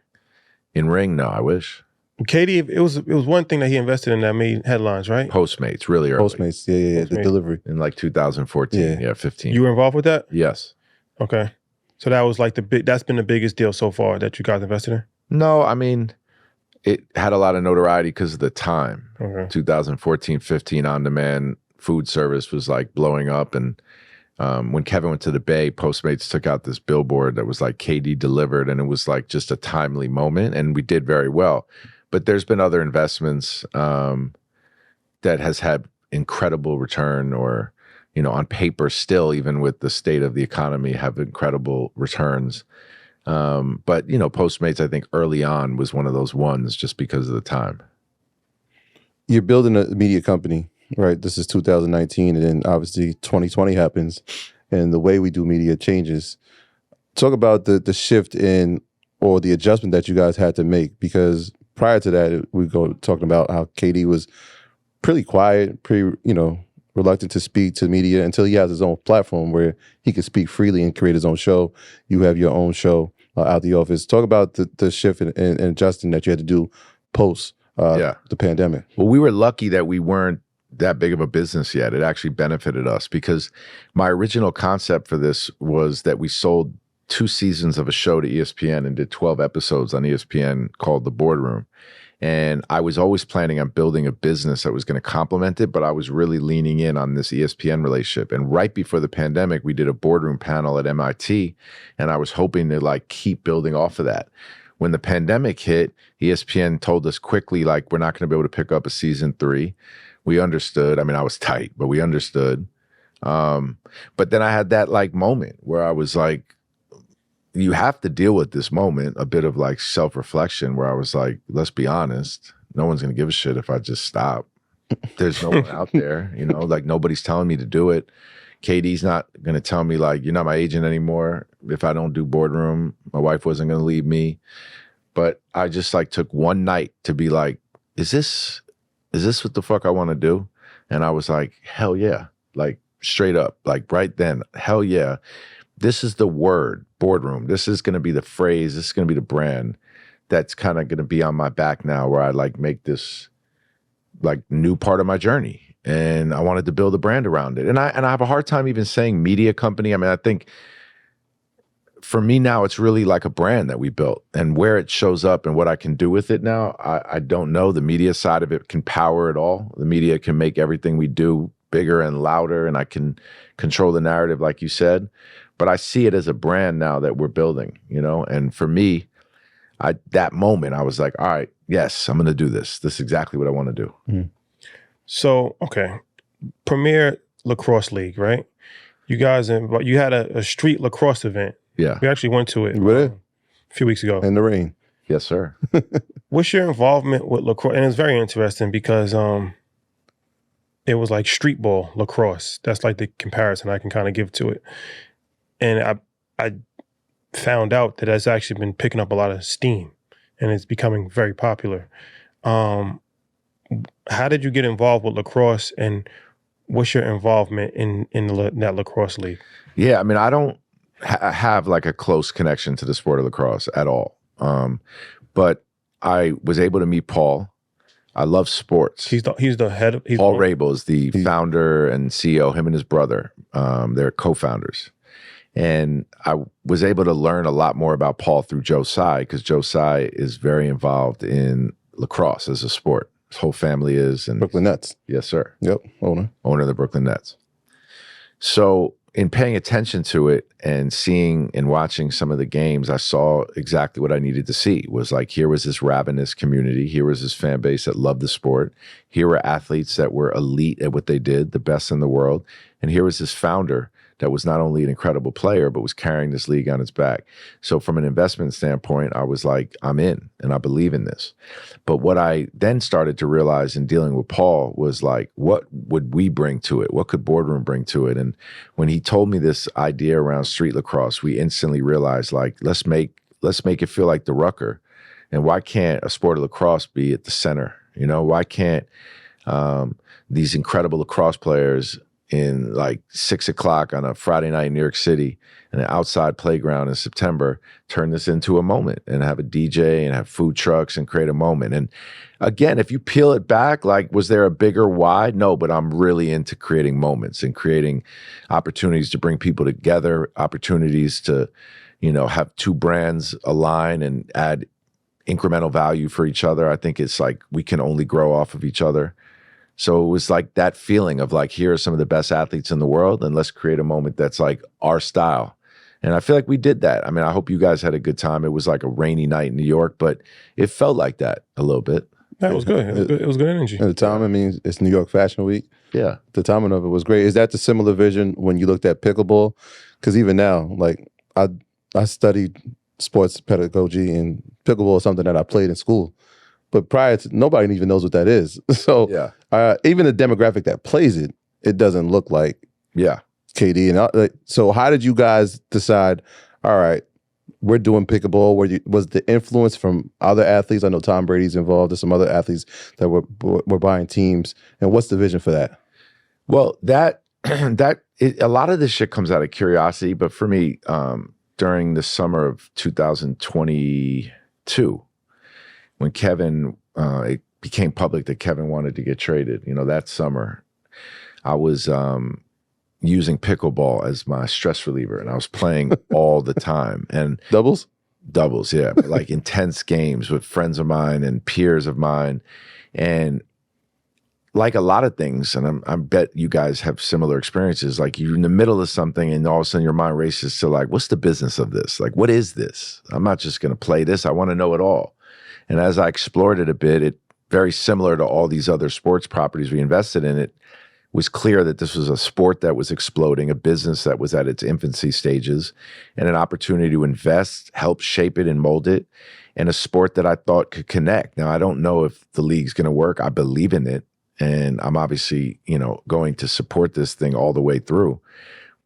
In Ring? No, I wish. Katie, it was one thing that he invested in that made headlines, right? Postmates, really early. Postmates, yeah, the delivery. In like 2014, 15. You were involved with that? Yes. Okay. So that was like that's been the biggest deal so far that you guys invested in? No, I mean, it had a lot of notoriety because of the time. Okay. 2014, 15 on-demand food service was like blowing up. And when Kevin went to the Bay, Postmates took out this billboard that was like KD delivered. And it was like just a timely moment. And we did very well. But there's been other investments that has had incredible return, or, you know, on paper still, even with the state of the economy, have incredible returns. But, you know, Postmates, I think early on was one of those ones just because of the time. You're building a media company. right? This is 2019, and then obviously 2020 happens, and the way we do media changes. Talk about the shift in, or the adjustment that you guys had to make, because prior to that, we go talking about how KD was pretty quiet, pretty, reluctant to speak to media until he has his own platform where he can speak freely and create his own show. You have your own show out the office. Talk about the shift and adjusting that you had to do post the pandemic. Well, we were lucky that we weren't that big of a business yet. It actually benefited us because my original concept for this was that we sold 2 seasons of a show to ESPN and did 12 episodes on ESPN called The Boardroom. And I was always planning on building a business that was going to complement it, but I was really leaning in on this ESPN relationship. And right before the pandemic, we did a boardroom panel at MIT, and I was hoping to keep building off of that. When the pandemic hit, ESPN told us quickly, we're not going to be able to pick up a season 3. We understood. I mean, I was tight, but we understood. But then I had that moment where I was like, you have to deal with this moment, a bit of self-reflection, where I was like, let's be honest, no one's going to give a shit if I just stop. There's no one out there, nobody's telling me to do it. KD's not going to tell me you're not my agent anymore. If I don't do boardroom, my wife wasn't going to leave me. But I just took one night to be like, is this what the fuck I want to do? And I was like, hell yeah. Straight up, right then, hell yeah. This is the word, boardroom. This is going to be the phrase. This is going to be the brand that's kind of going to be on my back now, where I make this new part of my journey. And I wanted to build a brand around it. And I have a hard time even saying media company. I mean, I think for me now, it's really like a brand that we built, and where it shows up and what I can do with it now, I don't know. The media side of it can power it all. The media can make everything we do bigger and louder, and I can control the narrative, like you said. But I see it as a brand now that we're building, and for me, that moment, I was like, all right, yes, I'm going to do this. This is exactly what I want to do. Mm-hmm. So, okay. Premier Lacrosse League, right? You guys, you had a street lacrosse event. Yeah. We actually went to it a few weeks ago. In the rain. Yes, sir. What's your involvement with lacrosse? And it's very interesting because it was like street ball lacrosse. That's the comparison I can kind of give to it. And I found out that it's actually been picking up a lot of steam, and it's becoming very popular. How did you get involved with lacrosse, and what's your involvement in that lacrosse league? Yeah, I mean, I don't have a close connection to the sport of lacrosse at all. But I was able to meet Paul. I love sports. He's the head of Paul Rabel is the founder and CEO. Him and his brother, they're co-founders. And I was able to learn a lot more about Paul through JayZ, because JayZ is very involved in lacrosse as a sport. His whole family is. And Brooklyn Nets. Yes, sir. Yep, owner of the Brooklyn Nets. So in paying attention to it and seeing and watching some of the games, I saw exactly what I needed to see. Was here was this ravenous community. Here was this fan base that loved the sport. Here were athletes that were elite at what they did, the best in the world. And here was this founder that was not only an incredible player, but was carrying this league on its back. So from an investment standpoint, I was like, I'm in, and I believe in this. But what I then started to realize in dealing with Paul was what would we bring to it? What could Boardroom bring to it? And when he told me this idea around street lacrosse, we instantly realized, let's make it feel like the Rucker. And why can't a sport of lacrosse be at the center? Why can't these incredible lacrosse players in 6 o'clock on a Friday night in New York City in an outside playground in September, turn this into a moment and have a DJ and have food trucks and create a moment? And again, if you peel it back, was there a bigger why? No, but I'm really into creating moments and creating opportunities to bring people together, opportunities to, have 2 brands align and add incremental value for each other. I think it's we can only grow off of each other. So it was that feeling of here are some of the best athletes in the world, and let's create a moment that's our style. And I feel like we did that. I mean, I hope you guys had a good time. It was a rainy night in New York, but it felt like that a little bit. That was good. It was good energy. At the time, I mean, it's New York Fashion Week. Yeah. The timing of it was great. Is that the similar vision when you looked at pickleball? Because even now, I studied sports pedagogy, and pickleball is something that I played in school. But prior to, nobody even knows what that is. So even the demographic that plays it, it doesn't look like KD. And so how did you guys decide, all right, we're doing pickleball? Was the influence from other athletes? I know Tom Brady's involved. There's some other athletes that were buying teams. And what's the vision for that? Well, a lot of this shit comes out of curiosity. But for me, during the summer of 2022, when Kevin, it became public that Kevin wanted to get traded, that summer, I was using pickleball as my stress reliever, and I was playing all the time. And doubles, yeah, like intense games with friends of mine and peers of mine, and like a lot of things. And I bet you guys have similar experiences. Like you're in the middle of something, and all of a sudden your mind races to like, what's the business of this? Like, what is this? I'm not just going to play this. I want to know it all. And as I explored it a bit, it very similar to all these other sports properties we invested in. It was clear that this was a sport that was exploding, a business that was at its infancy stages, and an opportunity to invest, help shape it and mold it, and a sport that I thought could connect. Now, I don't know if the league's going to work. I believe in it, and I'm obviously, going to support this thing all the way through.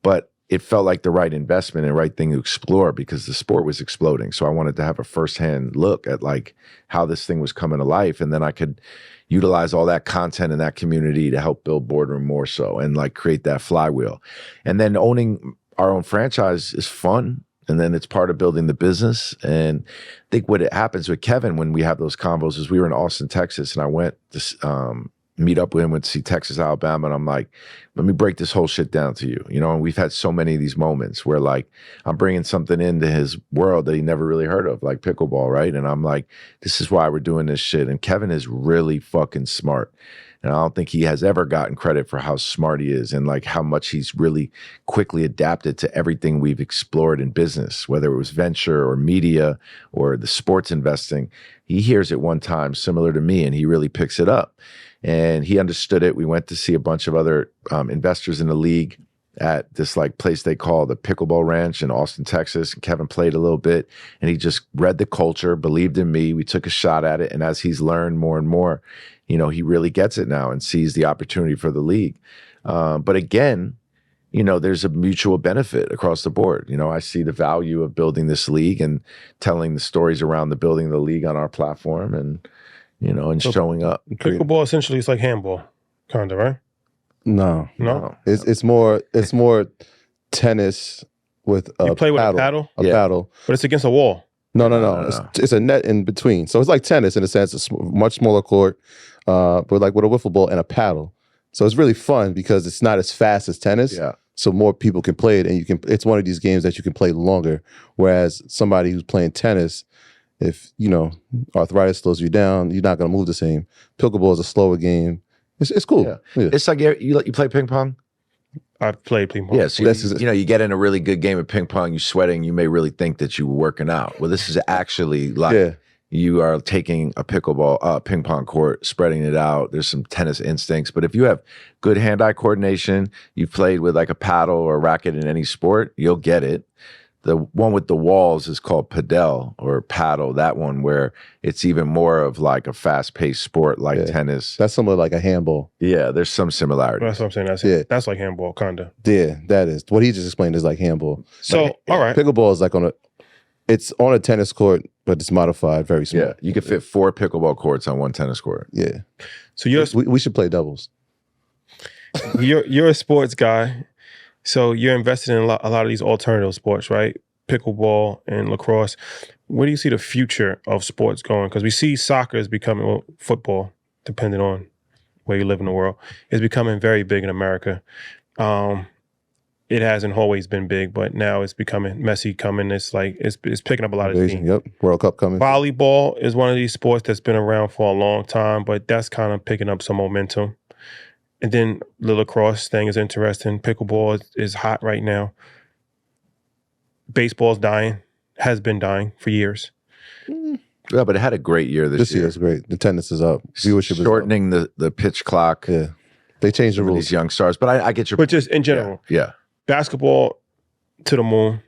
But it felt like the right investment and right thing to explore because the sport was exploding. So I wanted to have a firsthand look at like how this thing was coming to life, and then I could utilize all that content in that community to help build Boardroom more so and like create that flywheel. And then owning our own franchise is fun. And then it's part of building the business. And I think what it happens with Kevin when we have those combos is we were in Austin, Texas, and I went to meet up with him, went to see Texas, Alabama. And I'm like, let me break this whole shit down to you. And we've had so many of these moments where like I'm bringing something into his world that he never really heard of, like pickleball, right? And I'm like, this is why we're doing this shit. And Kevin is really fucking smart. And I don't think he has ever gotten credit for how smart he is and like how much he's really quickly adapted to everything we've explored in business, whether it was venture or media or the sports investing. He hears it one time similar to me and he really picks it up. And he understood it. We went to see a bunch of other investors in the league at this like place they call the Pickleball Ranch in Austin, Texas. And Kevin played a little bit and he just read the culture, believed in me. We took a shot at it. And as he's learned more and more, he really gets it now and sees the opportunity for the league. But again, there's a mutual benefit across the board. I see the value of building this league and telling the stories around the building of the league on our platform and so showing up. Pickleball essentially is like handball, kind of, right? No. It's more tennis with a you play with paddle. A paddle. But it's against a wall. No. It's a net in between. So it's like tennis in a sense. It's a much smaller court, but like with a wiffle ball and a paddle. So it's really fun because it's not as fast as tennis. Yeah. So more people can play it, and it's one of these games that you can play longer. Whereas somebody who's playing tennis, if arthritis slows you down, you're not going to move the same. Pickleball is a slower game. It's cool. Yeah. It's like you play ping pong. I've played ping pong. Yeah, so you get in a really good game of ping pong, you're sweating, you may really think that you're working out. Well, this is actually like you are taking a ping pong court, spreading it out. There's some tennis instincts, but if you have good hand-eye coordination, you've played with like a paddle or a racket in any sport, you'll get it. The one with the walls is called padel or paddle, that one where it's even more of like a fast-paced sport like tennis. That's similar like a handball. Yeah, there's some similarity. That's what I'm saying. That's like handball, kind of. Yeah, that is. What he just explained is like handball. So, all right. Pickleball is like it's on a tennis court, but it's modified, very small. Yeah, you could fit 4 pickleball courts on one tennis court. Yeah. So we should play doubles. You're a sports guy. So you're invested in a lot of these alternative sports, right? Pickleball and lacrosse. Where do you see the future of sports going? Because we see soccer is becoming, football, depending on where you live in the world, is becoming very big in America. It hasn't always been big, but now it's becoming Messi coming. It's like it's picking up a lot of steam. Yep, World Cup coming. Volleyball is one of these sports that's been around for a long time, but that's kind of picking up some momentum. And then the lacrosse thing is interesting. Pickleball is hot right now. Baseball's dying, has been dying for years. Yeah, but it had a great year this year. This year is great. The tennis is up. Viewership Shortening is up. the pitch clock. Yeah. They changed the rules. These young stars. But I get your point. But just in general. Yeah. Basketball to the moon.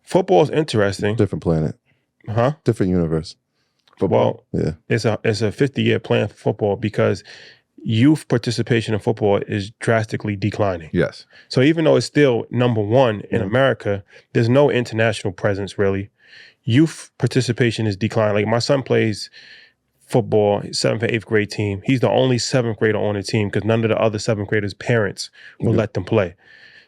Football is interesting. Different planet. Huh? Different universe. football? Well, it's a 50-year plan for football because youth participation in football is drastically declining. Yes. So even though it's still number one in America, there's no international presence really. Youth participation is declining. Like my son plays football, 7th and 8th grade team. He's the only 7th grader on the team because none of the other 7th graders' parents will let them play.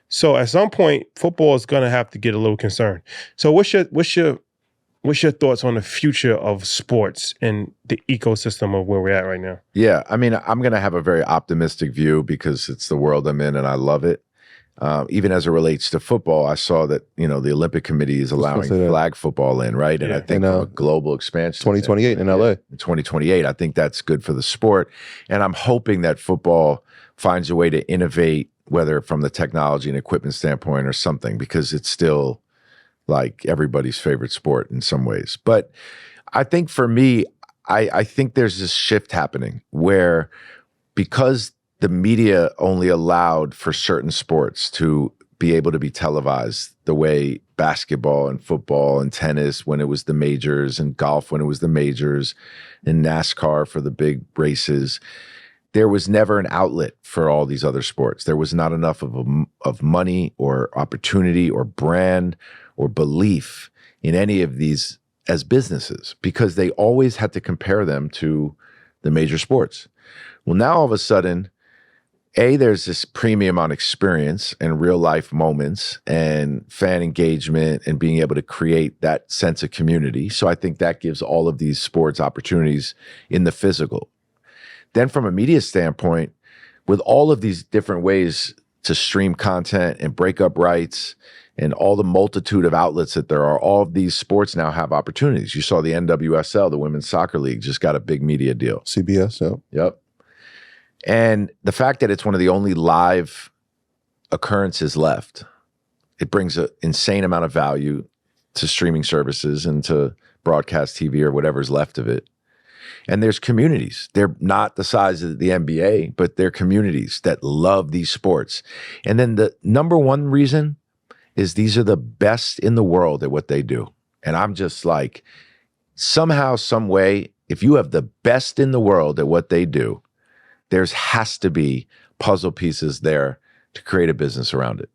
So at some point, football is gonna have to get a little concerned. So what's your thoughts on the future of sports and the ecosystem of where we're at right now? Yeah, I mean, I'm going to have a very optimistic view because it's the world I'm in and I love it. Even as it relates to football, I saw that, the Olympic Committee is allowing flag football in, right? And I think from a global expansion. 2028 in LA. 2028, I think that's good for the sport. And I'm hoping that football finds a way to innovate, whether from the technology and equipment standpoint or something, because it's still like everybody's favorite sport in some ways. But I think for me, I think there's this shift happening where because the media only allowed for certain sports to be able to be televised the way basketball and football and tennis when it was the majors and golf when it was the majors and NASCAR for the big races, there was never an outlet for all these other sports. There was not enough of money or opportunity or brand or belief in any of these as businesses because they always had to compare them to the major sports. Well, now all of a sudden, there's this premium on experience and real life moments and fan engagement and being able to create that sense of community. So I think that gives all of these sports opportunities in the physical. Then from a media standpoint, with all of these different ways to stream content and break up rights and all the multitude of outlets that there are, all of these sports now have opportunities. You saw the NWSL, the Women's Soccer League, just got a big media deal. CBS, Yep. And the fact that it's one of the only live occurrences left, it brings an insane amount of value to streaming services and to broadcast TV or whatever's left of it. And there's communities. They're not the size of the NBA, but they're communities that love these sports. And then the number one reason is these are the best in the world at what they do. And I'm just like, somehow, some way, if you have the best in the world at what they do, there's has to be puzzle pieces there to create a business around it.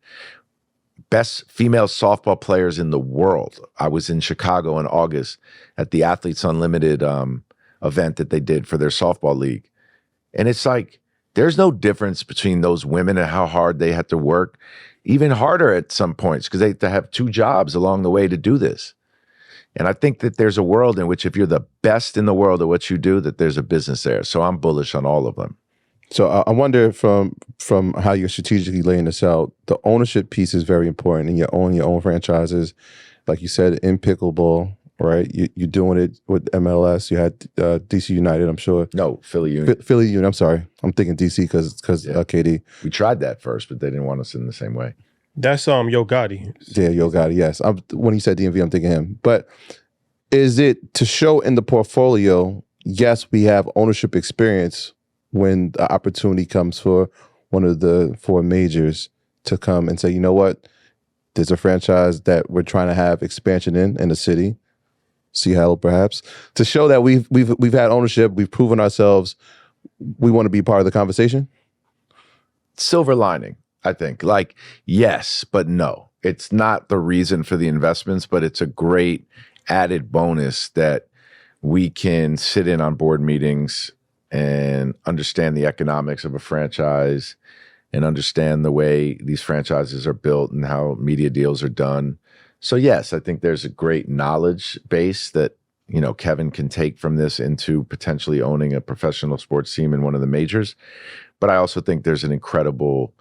Best female softball players in the world. I was in Chicago in August at the Athletes Unlimited event that they did for their softball league. And it's like, there's no difference between those women and how hard they had to work, even harder at some points because they had to have 2 jobs along the way to do this. And I think that there's a world in which if you're the best in the world at what you do, that there's a business there. So I'm bullish on all of them. So I wonder from how you're strategically laying this out, the ownership piece is very important, and you own your own franchises. Like you said, in pickleball, right? You're doing it with MLS. You had DC United, I'm sure. No, Philly Union. Philly Union, I'm sorry. I'm thinking DC because KD. We tried that first, but they didn't want us in the same way. That's Yo Gotti. Yeah, Yo Gotti, yes. When you said DMV, I'm thinking him. But is it to show in the portfolio, yes, we have ownership experience when the opportunity comes for one of the 4 majors to come and say, you know what, there's a franchise that we're trying to have expansion in the city, Seattle perhaps, to show that we've had ownership, we've proven ourselves, we want to be part of the conversation? Silver lining, I think. Like, yes, but no. It's not the reason for the investments, but it's a great added bonus that we can sit in on board meetings and understand the economics of a franchise and understand the way these franchises are built and how media deals are done. So yes, I think there's a great knowledge base that, Kevin can take from this into potentially owning a professional sports team in one of the majors. But I also think there's an incredible,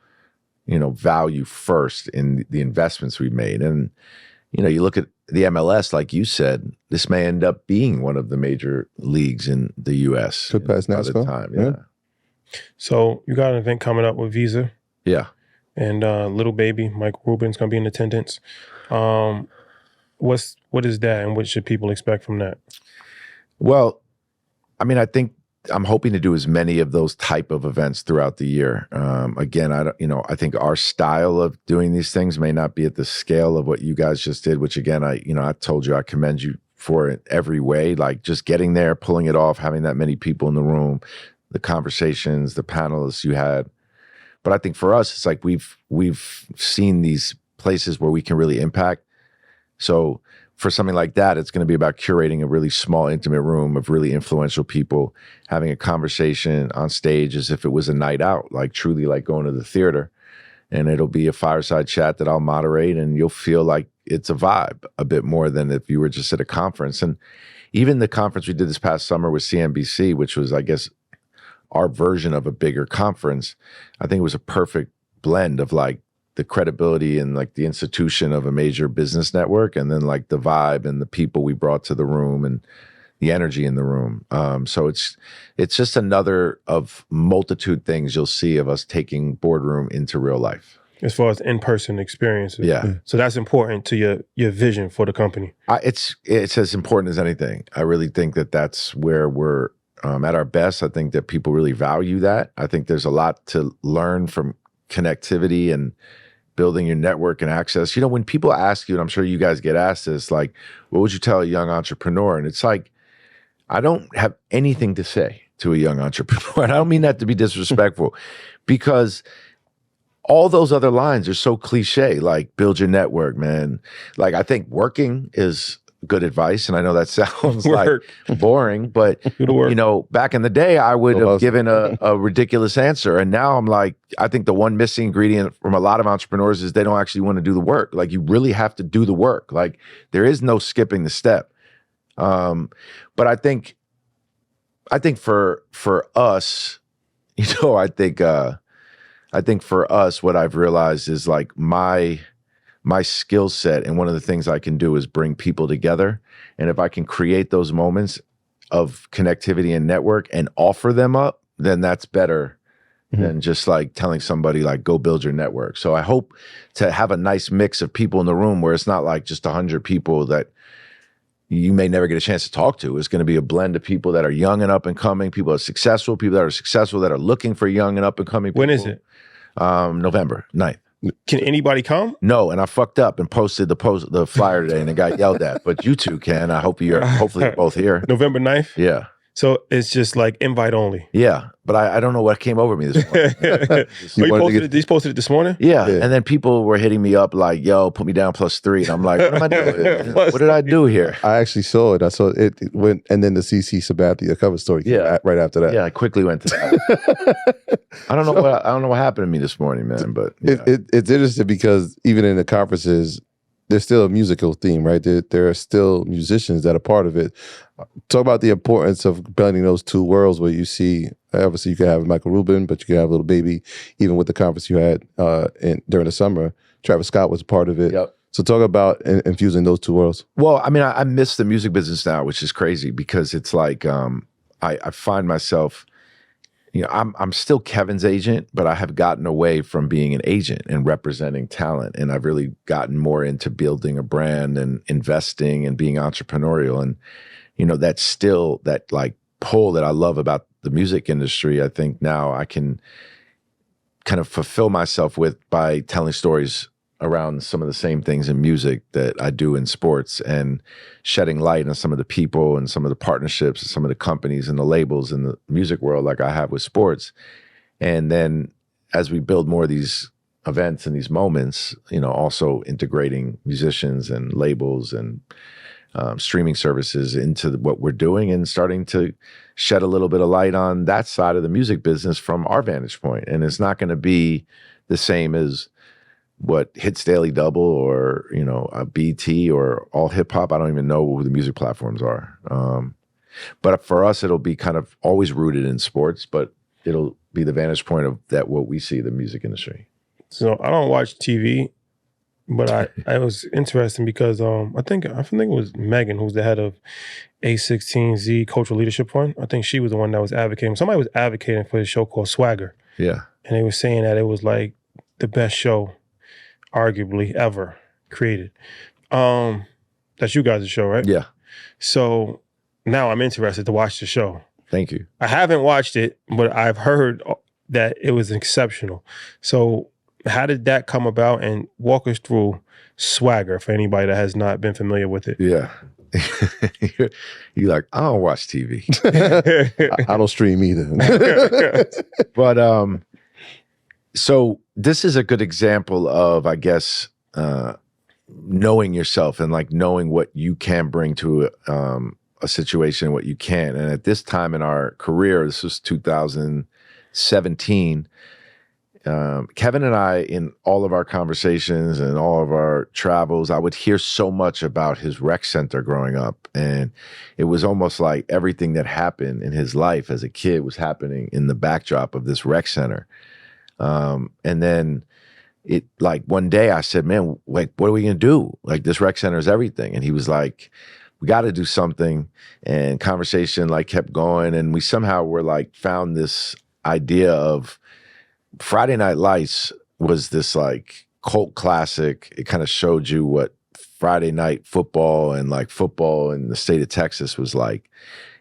value first in the investments we made. And, you look at the MLS, like you said, this may end up being one of the major leagues in the U.S. Could pass NASCAR. By the time, yeah. So you got an event coming up with Visa. Yeah. And little baby, Mike Rubin's going to be in attendance. What is that and what should people expect from that? Well, I mean, I think I'm hoping to do as many of those type of events throughout the year. Again, I think our style of doing these things may not be at the scale of what you guys just did, which again, I told you, I commend you for it every way, like just getting there, pulling it off, having that many people in the room, the conversations, the panelists you had. But I think for us, it's like we've seen these places where we can really impact. So for something like that, it's going to be about curating a really small, intimate room of really influential people, having a conversation on stage as if it was a night out, like truly like going to the theater. And it'll be a fireside chat that I'll moderate, and you'll feel like it's a vibe a bit more than if you were just at a conference. And even the conference we did this past summer with CNBC, which was, I guess, our version of a bigger conference, I think it was a perfect blend of like the credibility and like the institution of a major business network, and then like the vibe and the people we brought to the room and the energy in the room. So it's just another of multitude things you'll see of us taking boardroom into real life. As far as in-person experiences. Yeah. So that's important to your vision for the company. It's as important as anything. I really think that that's where we're at our best. I think that people really value that. I think there's a lot to learn from connectivity and building your network and access. You know, when people ask you, and I'm sure you guys get asked this, like, what would you tell a young entrepreneur? And it's like, I don't have anything to say to a young entrepreneur. And I don't mean that to be disrespectful, because all those other lines are so cliche, like build your network, man. Like, I think working is good advice. And I know that sounds like boring, but you know, back in the day, I would have given a ridiculous answer. And now I'm like, I think the one missing ingredient from a lot of entrepreneurs is they don't actually want to do the work. Like, you really have to do the work. Like, there is no skipping the step. But I think for us, you know, I think for us, what I've realized is like my skill set, and one of the things I can do is bring people together. And if I can create those moments of connectivity and network and offer them up, then that's better than just like telling somebody like, go build your network. So I hope to have a nice mix of people in the room where it's not like just 100 people that you may never get a chance to talk to. It's going to be a blend of people that are young and up and coming, people that are successful, people that are looking for young and up and coming people. When is it? November 9th. Can anybody come? No, and I fucked up and posted the flyer today, and it got yelled at. But you two can. I hope hopefully you're both here. November 9th? Yeah. So it's just like invite only. Yeah, but I don't know what came over me this morning. You posted it this morning? Yeah, and then people were hitting me up like, yo, put me down +3. And I'm like, what am I doing? What did I do here? I actually saw it. I saw it went, and then the CC Sabathia cover story came right after that. Yeah, I quickly went to that. I don't know what happened to me this morning, man. But yeah. It's interesting because even in the conferences, there's still a musical theme, right? There are still musicians that are part of it. Talk about the importance of blending those two worlds where you see, obviously you can have Michael Rubin, but you can have Little Baby. Even with the conference you had during the summer, Travis Scott was part of it. Yep. So talk about infusing those two worlds. Well, I mean, I miss the music business now, which is crazy because it's like I find myself, you know, I'm still Kevin's agent, but I have gotten away from being an agent and representing talent. And I've really gotten more into building a brand and investing and being entrepreneurial. And, you know, that's still that like pull that I love about the music industry. I think now I can kind of fulfill myself with by telling stories around some of the same things in music that I do in sports, and shedding light on some of the people and some of the partnerships and some of the companies and the labels in the music world like I have with sports. And then as we build more of these events and these moments, you know, also integrating musicians and labels and streaming services into what we're doing, and starting to shed a little bit of light on that side of the music business from our vantage point. And it's not going to be the same as what Hits Daily Double or, you know, a BT or All Hip Hop. I don't even know who the music platforms are. But for us, it'll be kind of always rooted in sports, but it'll be the vantage point of that what we see the music industry. So I don't watch TV, but I was interesting because I think it was Megan, who's the head of A16Z Cultural Leadership Fund. I think she was the one that was advocating. Somebody was advocating for this show called Swagger. Yeah. And they were saying that it was like the best show arguably ever created. That's you guys' show, right? Yeah. So now I'm interested to watch the show. Thank you. I haven't watched it, but I've heard that it was exceptional. So how did that come about? And walk us through Swagger for anybody that has not been familiar with it. Yeah. You're like, I don't watch TV. I don't stream either. But so this is a good example of, I guess, knowing yourself and like knowing what you can bring to a situation, what you can. And at this time in our career, this was 2017. Kevin and I, in all of our conversations and all of our travels, I would hear so much about his rec center growing up. And it was almost like everything that happened in his life as a kid was happening in the backdrop of this rec center. And then it, like, one day I said, man, like, what are we going to do? Like, this rec center is everything. And he was like, we got to do something. And conversation like kept going. And we somehow were like, found this idea of Friday Night Lights was this like cult classic. It kind of showed you what Friday night football and like football in the state of Texas was like.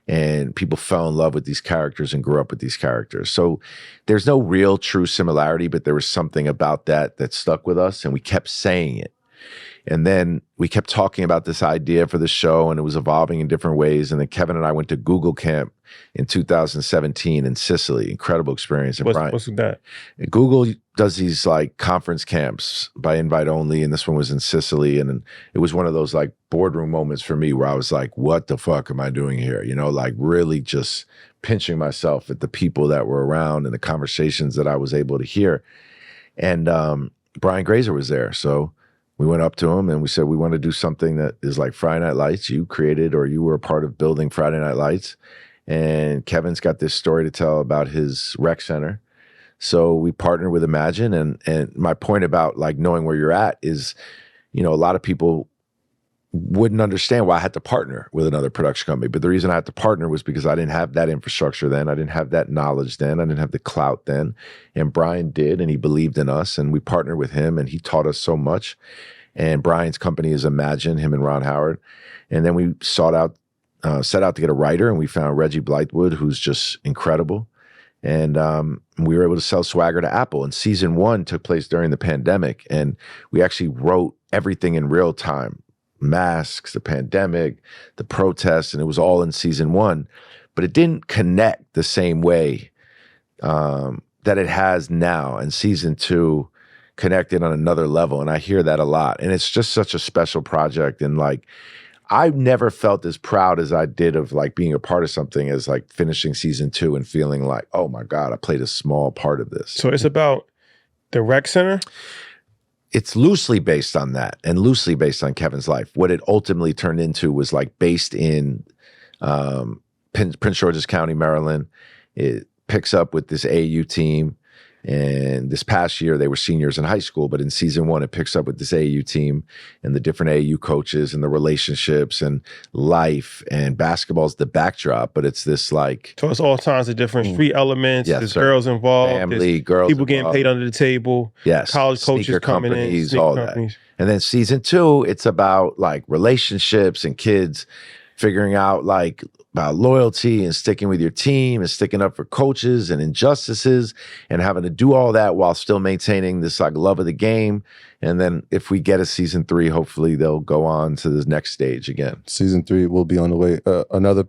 And people fell in love with these characters and grew up with these characters. So there's no real true similarity, but there was something about that that stuck with us, and we kept saying it. And then we kept talking about this idea for the show, and it was evolving in different ways. And then Kevin and I went to Google Camp in 2017 in Sicily. Incredible experience. And What's that? Google does these like conference camps by invite only, and this one was in Sicily. And it was one of those like boardroom moments for me where I was like, what the fuck am I doing here? You know, like really just pinching myself at the people that were around and the conversations that I was able to hear. And Brian Grazer was there. So we went up to him and we said, we want to do something that is like Friday Night Lights. You created, or you were a part of building Friday Night Lights. And Kevin's got this story to tell about his rec center. So we partnered with Imagine. And my point about like knowing where you're at is, you know, a lot of people wouldn't understand why I had to partner with another production company. But the reason I had to partner was because I didn't have that infrastructure then. I didn't have that knowledge then. I didn't have the clout then. And Brian did, and he believed in us, and we partnered with him, and he taught us so much. And Brian's company is Imagine, him and Ron Howard. And then we set out to get a writer, and we found Reggie Blythewood, who's just incredible. And we were able to sell Swagger to Apple. And season 1 took place during the pandemic, and we actually wrote everything in real time. Masks, the pandemic, the protests, and it was all in season 1. But it didn't connect the same way that it has now. And season 2 connected on another level. And I hear that a lot. And it's just such a special project. And like, I've never felt as proud as I did of like being a part of something as like finishing season 2 and feeling like, oh my God, I played a small part of this. So it's about the rec center? It's loosely based on that and loosely based on Kevin's life. What it ultimately turned into was like based in Prince George's County, Maryland. It picks up with this AAU team. And this past year, they were seniors in high school. But in season 1, it picks up with this AAU team and the different AAU coaches and the relationships and life. And basketball's the backdrop, but it's this like... So it's all kinds of different street elements. Yes, there's girls involved. Family, girls people getting paid under the table. Yes. College coaches coming in. All companies. That. And then season 2, it's about like relationships and kids figuring out like about loyalty and sticking with your team and sticking up for coaches and injustices and having to do all that while still maintaining this like love of the game. And then if we get a season 3, hopefully they'll go on to the next stage again. Season 3 will be on the way. Another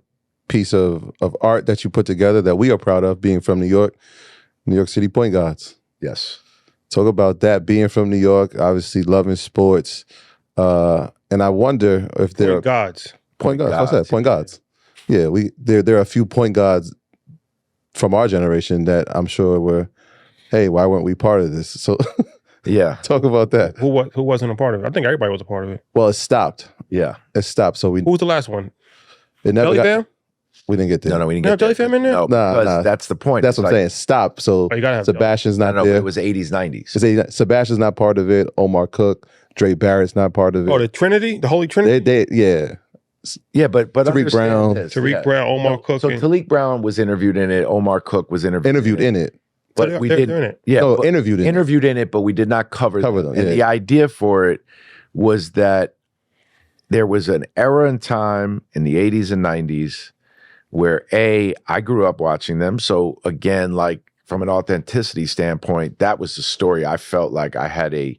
piece of art that you put together that we are proud of, being from New York City Point Gods. Yes. Talk about that, being from New York, obviously loving sports. And I wonder if there are... Point Gods. What's that? Point Gods. Yeah, there are a few point guards from our generation that I'm sure were, hey, why weren't we part of this? So yeah, talk about that. Who wasn't a part of it? I think everybody was a part of it. Well, it stopped. Yeah, it stopped. So who was the last one? It never Jelly Fam? We didn't get there. No, we didn't get Jelly Fam in there. No, nah. That's the point. That's what I'm saying. Stop. So Sebastian's not there. It was 80s, 90s. Sebastian's not part of it. Omar Cook, Dre Barrett's not part of it. Oh, the Trinity, the Holy Trinity. Yeah, but Tariq Brown, Tariq Brown, Omar Cook. So Tariq Brown was interviewed in it. Omar Cook was interviewed in it. But so we didn't. In it. Yeah, no, interviewed in it, but we did not cover them. And the idea for it was that there was an era in time in the 80s and 90s where I grew up watching them. So again, like from an authenticity standpoint, that was the story I felt like I had a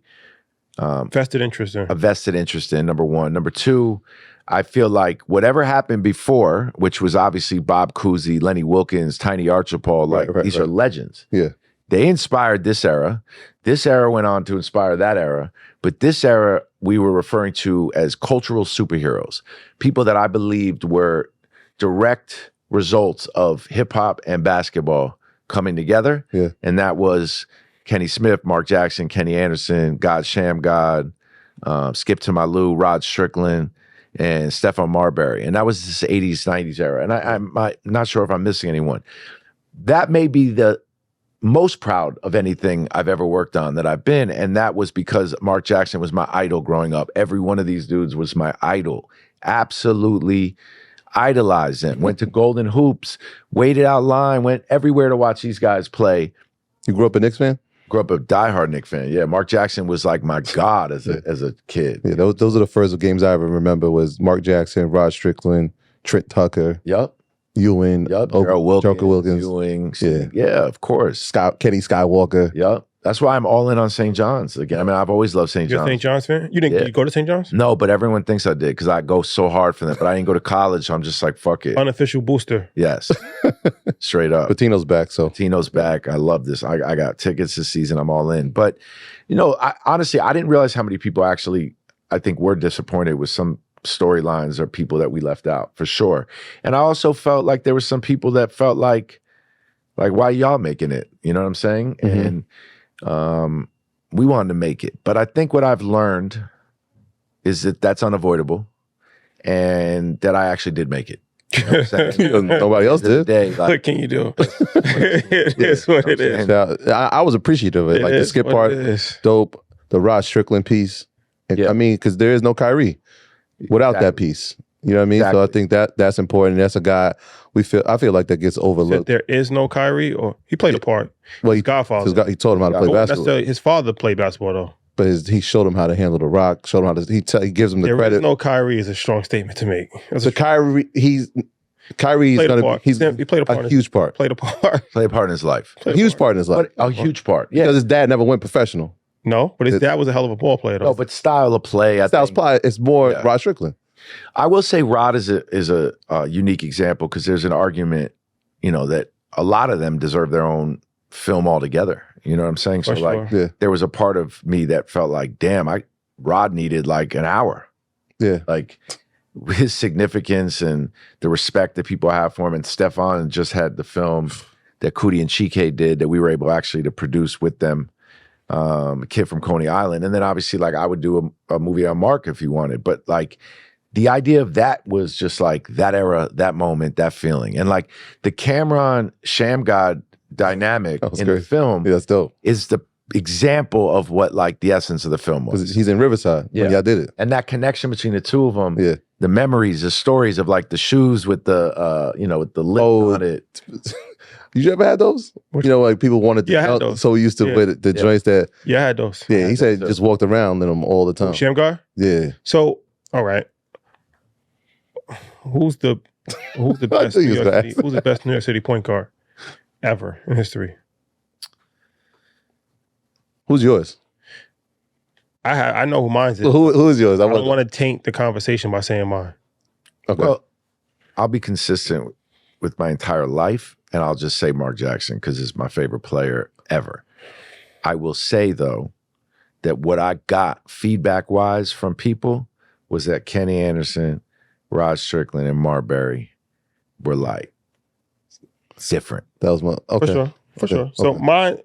vested interest in. A vested interest in, number one. Number two, I feel like whatever happened before, which was obviously Bob Cousy, Lenny Wilkins, Tiny Archibald, like these are legends. Yeah. They inspired this era. This era went on to inspire that era. But this era, we were referring to as cultural superheroes, people that I believed were direct results of hip hop and basketball coming together. Yeah. And that was Kenny Smith, Mark Jackson, Kenny Anderson, God Sham God, Skip to My Lou, Rod Strickland, and Stephon Marbury. And that was this 80s, 90s era. And I'm not sure if I'm missing anyone. That may be the most proud of anything I've ever worked on that I've been. And that was because Mark Jackson was my idol growing up. Every one of these dudes was my idol. Absolutely idolized them. Went to Golden Hoops, waited out line, went everywhere to watch these guys play. You grew up a Knicks fan? Grew up a diehard Knicks fan. Yeah, Mark Jackson was like my god as a kid. Yeah, those are the first games I ever remember was Mark Jackson, Rod Strickland, Trent Tucker. Yep. Ewing. Yep. Joker Wilkins. Ewing. Yeah, of course. Kenny Skywalker. Yep. That's why I'm all in on St. John's again. I mean, I've always loved St. John's. You're a St. John's fan? You didn't you go to St. John's? No, but everyone thinks I did because I go so hard for them. But I didn't go to college, so I'm just like, fuck it. Unofficial booster. Yes. Straight up. But Tino's back, so. Tino's back. I love this. I got tickets this season. I'm all in. But, honestly, I didn't realize how many people actually, I think, were disappointed with some storylines or people that we left out, for sure. And I also felt like there were some people that felt like why y'all making it? You know what I'm saying? Mm-hmm. And we wanted to make it. But I think what I've learned is that that's unavoidable and that I actually did make it. You know what I'm saying? Nobody else did. What can you do? It is what it is. I was appreciative of it. Like the skip part, dope. The Rod Strickland piece. I mean, because there is no Kyrie without that piece. You know what I mean? Exactly. So I think that's important. That's a guy I feel like that gets overlooked. There is no Kyrie, or he played a part. Well, his godfather. He told him how to play basketball. His father played basketball though. But he showed him how to handle the rock. Showed him how to. He gives him the credit. There is no Kyrie is a strong statement to make. Kyrie is going to he played a huge part. Played a part. Played a part in his life. A huge part in his life. A huge part. Yeah, because his dad never went professional. No, but his dad was a hell of a ball player though. No, but style of play. It's more Rod Strickland. I will say Rod is a unique example because there's an argument, that a lot of them deserve their own film altogether. You know what I'm saying? So there was a part of me that felt like, damn, Rod needed like an hour. Yeah. Like his significance and the respect that people have for him. And Stephon just had the film that Cootie and Chike did that we were able actually to produce with them. A kid from Coney Island. And then obviously I would do a movie on Mark if he wanted. But the idea of that was just like that era, that moment, that feeling. And the Cameron Shamgod dynamic in the film that's dope. Is the example of what the essence of the film was. He's in Riverside when y'all did it. And that connection between the two of them, the memories, the stories of the shoes with the, with the lip on it. Did you ever had those? People wanted to. Yeah, I had those. So we used to with the joints that. Yeah, I had those. Yeah, he said just walked around in them all the time. Shamgar? Yeah. So, all right. Who's the best New York City? Who's the best New York City point guard ever in history? Who's yours? I know who mine is. Who is yours? I don't want to taint the conversation by saying mine. Okay. Well, I'll be consistent with my entire life, and I'll just say Mark Jackson because he's my favorite player ever. I will say, though, that what I got feedback-wise from people was that Kenny Anderson, Rod Strickland, and Marbury were different. That was my okay. For sure. So mine,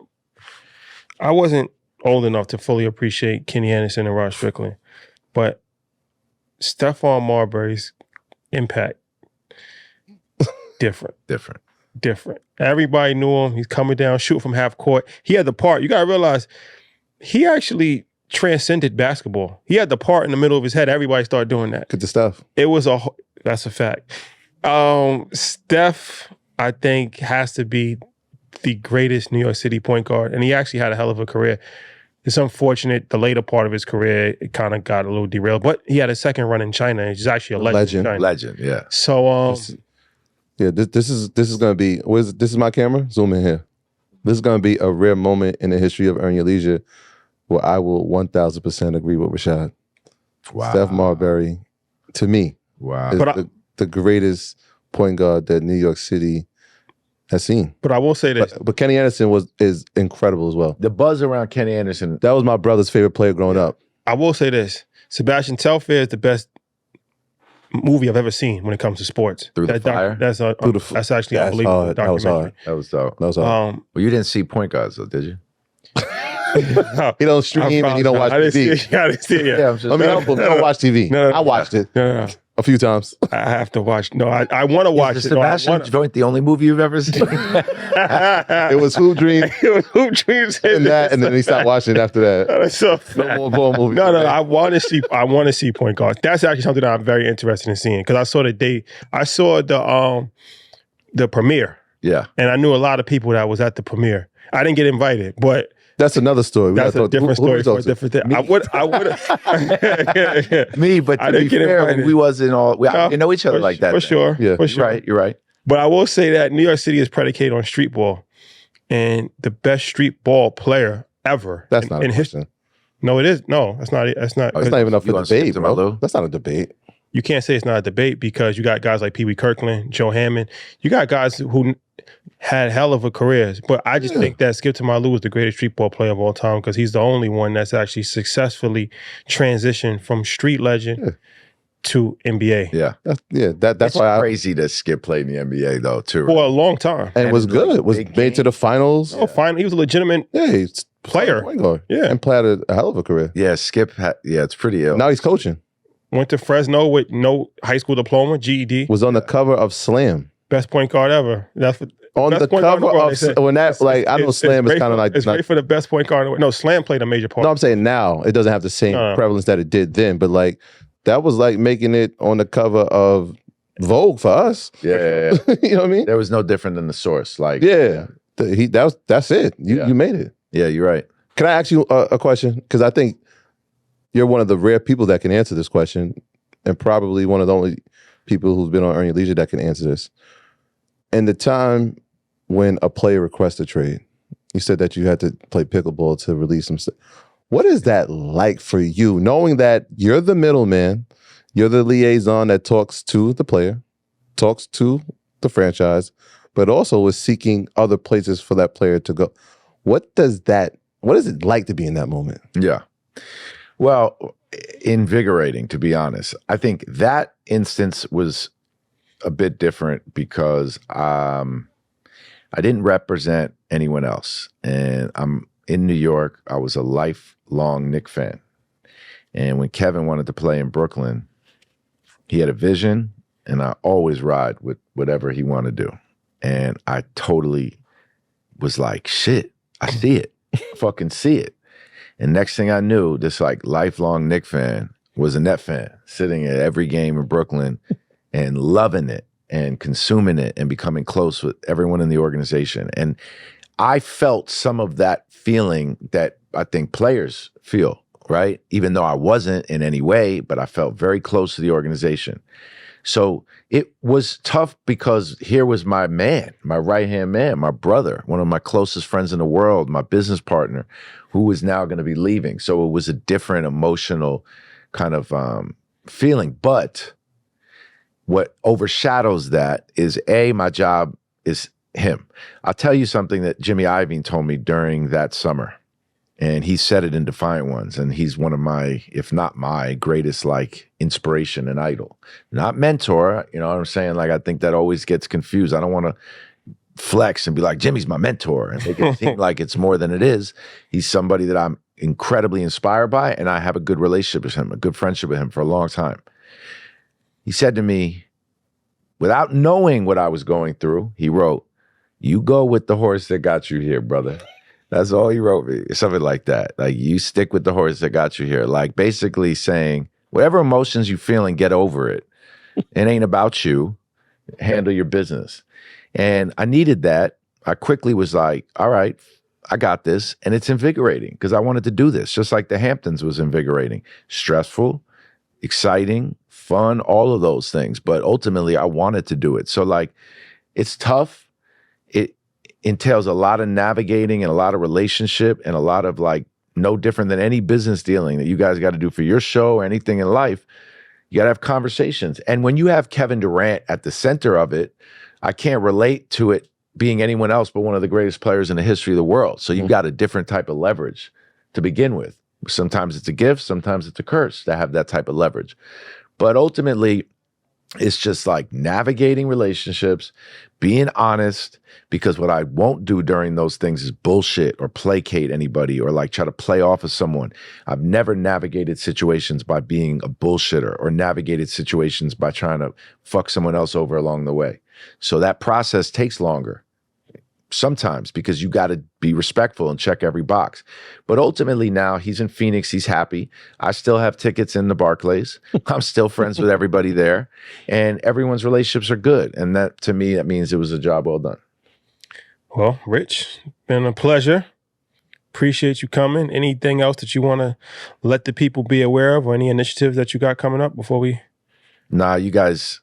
I wasn't old enough to fully appreciate Kenny Anderson and Rod Strickland, but Stephon Marbury's impact different. Everybody knew him. He's coming down, shooting from half court. He had the part. You gotta realize he actually transcended basketball. He had the part in the middle of his head. Everybody started doing that. Good stuff. That's a fact. Steph, I think, has to be the greatest New York City point guard, and he actually had a hell of a career. It's unfortunate the later part of his career, it kind of got a little derailed, but he had a second run in China. He's actually a legend. Legend, yeah. So, this is going to be, this is my camera? Zoom in here. This is going to be a rare moment in the history of Earn Your Leisure where I will 1000% agree with Rashad. Wow. Steph Marbury, to me, Wow. is But the greatest point guard that New York City has seen. But I will say this. But Kenny Anderson is incredible as well. The buzz around Kenny Anderson. That was my brother's favorite player growing up. I will say this. Sebastian Telfair is the best movie I've ever seen when it comes to sports. Through the Fire? That's actually unbelievable. That was hard. That was dope. That was hard. Well, you didn't see Point Guards though, did you? He don't stream and he don't watch I didn't TV. See it. I didn't see it. Yeah, I'm just I mean, I don't watch TV. No. I watched it a few times. I have to watch. No, I want to watch Is it. the Sebastian Joint the only movie you've ever seen? It was Hoop Dream It was Hoop Dreams and that, and then he stopped watching it after that. That's so No more ball movies. No, I want to see Point Guards. That's actually something that I'm very interested in seeing because I saw the premiere. Yeah. And I knew a lot of people that was at the premiere. I didn't get invited, but That's another story. that's a different story for a different thing. I would. Me, but I to didn't be get fair, invited. we wasn't all, we didn't know each other like that. For then. sure. Yeah. For sure. You're right. But I will say that New York City is predicated on street ball. And the best street ball player ever. That's not a history. question. No, it is. No, that's not. That's not. It's not even up You for wanna skip debate, to my bro. Lou? That's not a debate. You can't say it's not a debate because you got guys like Pee Wee Kirkland, Joe Hammond. You got guys who had hell of a careers. But I just think that Skip to My Lou is the greatest street ball player of all time because he's the only one that's actually successfully transitioned from street legend to NBA. Yeah. That's It's why crazy that Skip played in the NBA though, too. For a long time. and was it was good. like Was big made to the finals. Oh, fine. He was a legitimate He's player. point guard. Yeah. And played a hell of a career. Yeah, Skip it's pretty ill. Now he's coaching. Went to Fresno with no high school diploma, GED. Was on the cover of Slam. Best point guard ever. That's what, On best the point guard in cover world, of they said. when that I know Slam is great kind of for- like It's great for the best point guard in the world. No, Slam played a major part. No, I'm saying now it doesn't have the same prevalence that it did then, but like that was like making it on the cover of Vogue for us. Yeah. You know what I mean? There was no different than the source. Like, Yeah. That's it. You made it. Yeah, you're right. Can I ask you a question? Because I think you're one of the rare people that can answer this question, and probably one of the only people who's been on Earn Your Leisure that can answer this. In the time when a player requests a trade, you said that you had to play pickleball to release some stuff. What is that like for you, knowing that you're the middleman, you're the liaison that talks to the player, talks to the franchise, but also is seeking other places for that player to go? What is it like to be in that moment? Yeah. Well, invigorating, to be honest. I think that instance was a bit different because I didn't represent anyone else. And I'm in New York. I was a lifelong Knicks fan. And when Kevin wanted to play in Brooklyn, he had a vision, and I always ride with whatever he wanted to do. And I totally was like, shit, I see it. I fucking see it. And next thing I knew, this like lifelong Knicks fan was a Net fan, sitting at every game in Brooklyn and loving it and consuming it and becoming close with everyone in the organization. And I felt some of that feeling that I think players feel, right? Even though I wasn't in any way, but I felt very close to the organization. So it was tough because here was my man, my right-hand man, my brother, one of my closest friends in the world, my business partner, who was now going to be leaving. So it was a different emotional kind of feeling. But what overshadows that is, my job is him. I'll tell you something that Jimmy Iovine told me during that summer. And he said it in Defiant Ones, and he's one of my, if not my, greatest like inspiration and idol. Not mentor, you know what I'm saying? Like I think that always gets confused. I don't want to flex and be like, Jimmy's my mentor, and make it seem like it's more than it is. He's somebody that I'm incredibly inspired by, and I have a good relationship with him, a good friendship with him for a long time. He said to me, without knowing what I was going through, he wrote, "You go with the horse that got you here, brother." That's all he wrote me, something like that. Like, you stick with the horse that got you here. Like, basically saying, whatever emotions you feeling, get over it. It ain't about you. Handle your business. And I needed that. I quickly was like, all right, I got this. And it's invigorating because I wanted to do this, just like the Hamptons was invigorating. Stressful, exciting, fun, all of those things. But ultimately, I wanted to do it. So, like, it's tough. It entails a lot of navigating and a lot of relationship and a lot of like no different than any business dealing that you guys got to do for your show or anything in life. You got to have conversations. And when you have Kevin Durant at the center of it, I can't relate to it being anyone else but one of the greatest players in the history of the world. So you've got a different type of leverage to begin with. Sometimes it's a gift, sometimes it's a curse to have that type of leverage. But ultimately, it's just like navigating relationships, being honest, because what I won't do during those things is bullshit or placate anybody or like try to play off of someone. I've never navigated situations by being a bullshitter or navigated situations by trying to fuck someone else over along the way. So that process takes longer sometimes because you got to be respectful and check every box. But ultimately now he's in Phoenix, he's happy. I still have tickets in the Barclays. I'm still friends with everybody there and everyone's relationships are good. And that to me, that means it was a job well done. Well, Rich, been a pleasure. Appreciate you coming. Anything else that you want to let the people be aware of or any initiatives that you got coming up before we? Nah, you guys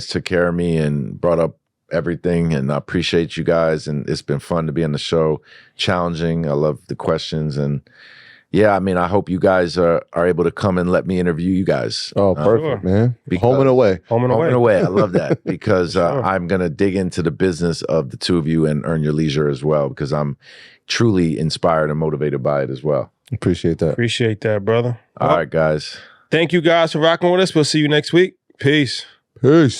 took care of me and brought up everything, and I appreciate you guys, and it's been fun to be on the show. Challenging. I love the questions, and yeah, I mean, I hope you guys are able to come and let me interview you guys. Oh, perfect, man. Home and away. Home and away. I love that because I'm going to dig into the business of the two of you and earn your leisure as well, because I'm truly inspired and motivated by it as well. Appreciate that. Appreciate that, brother. All right, guys. Thank you guys for rocking with us. We'll see you next week. Peace. Peace.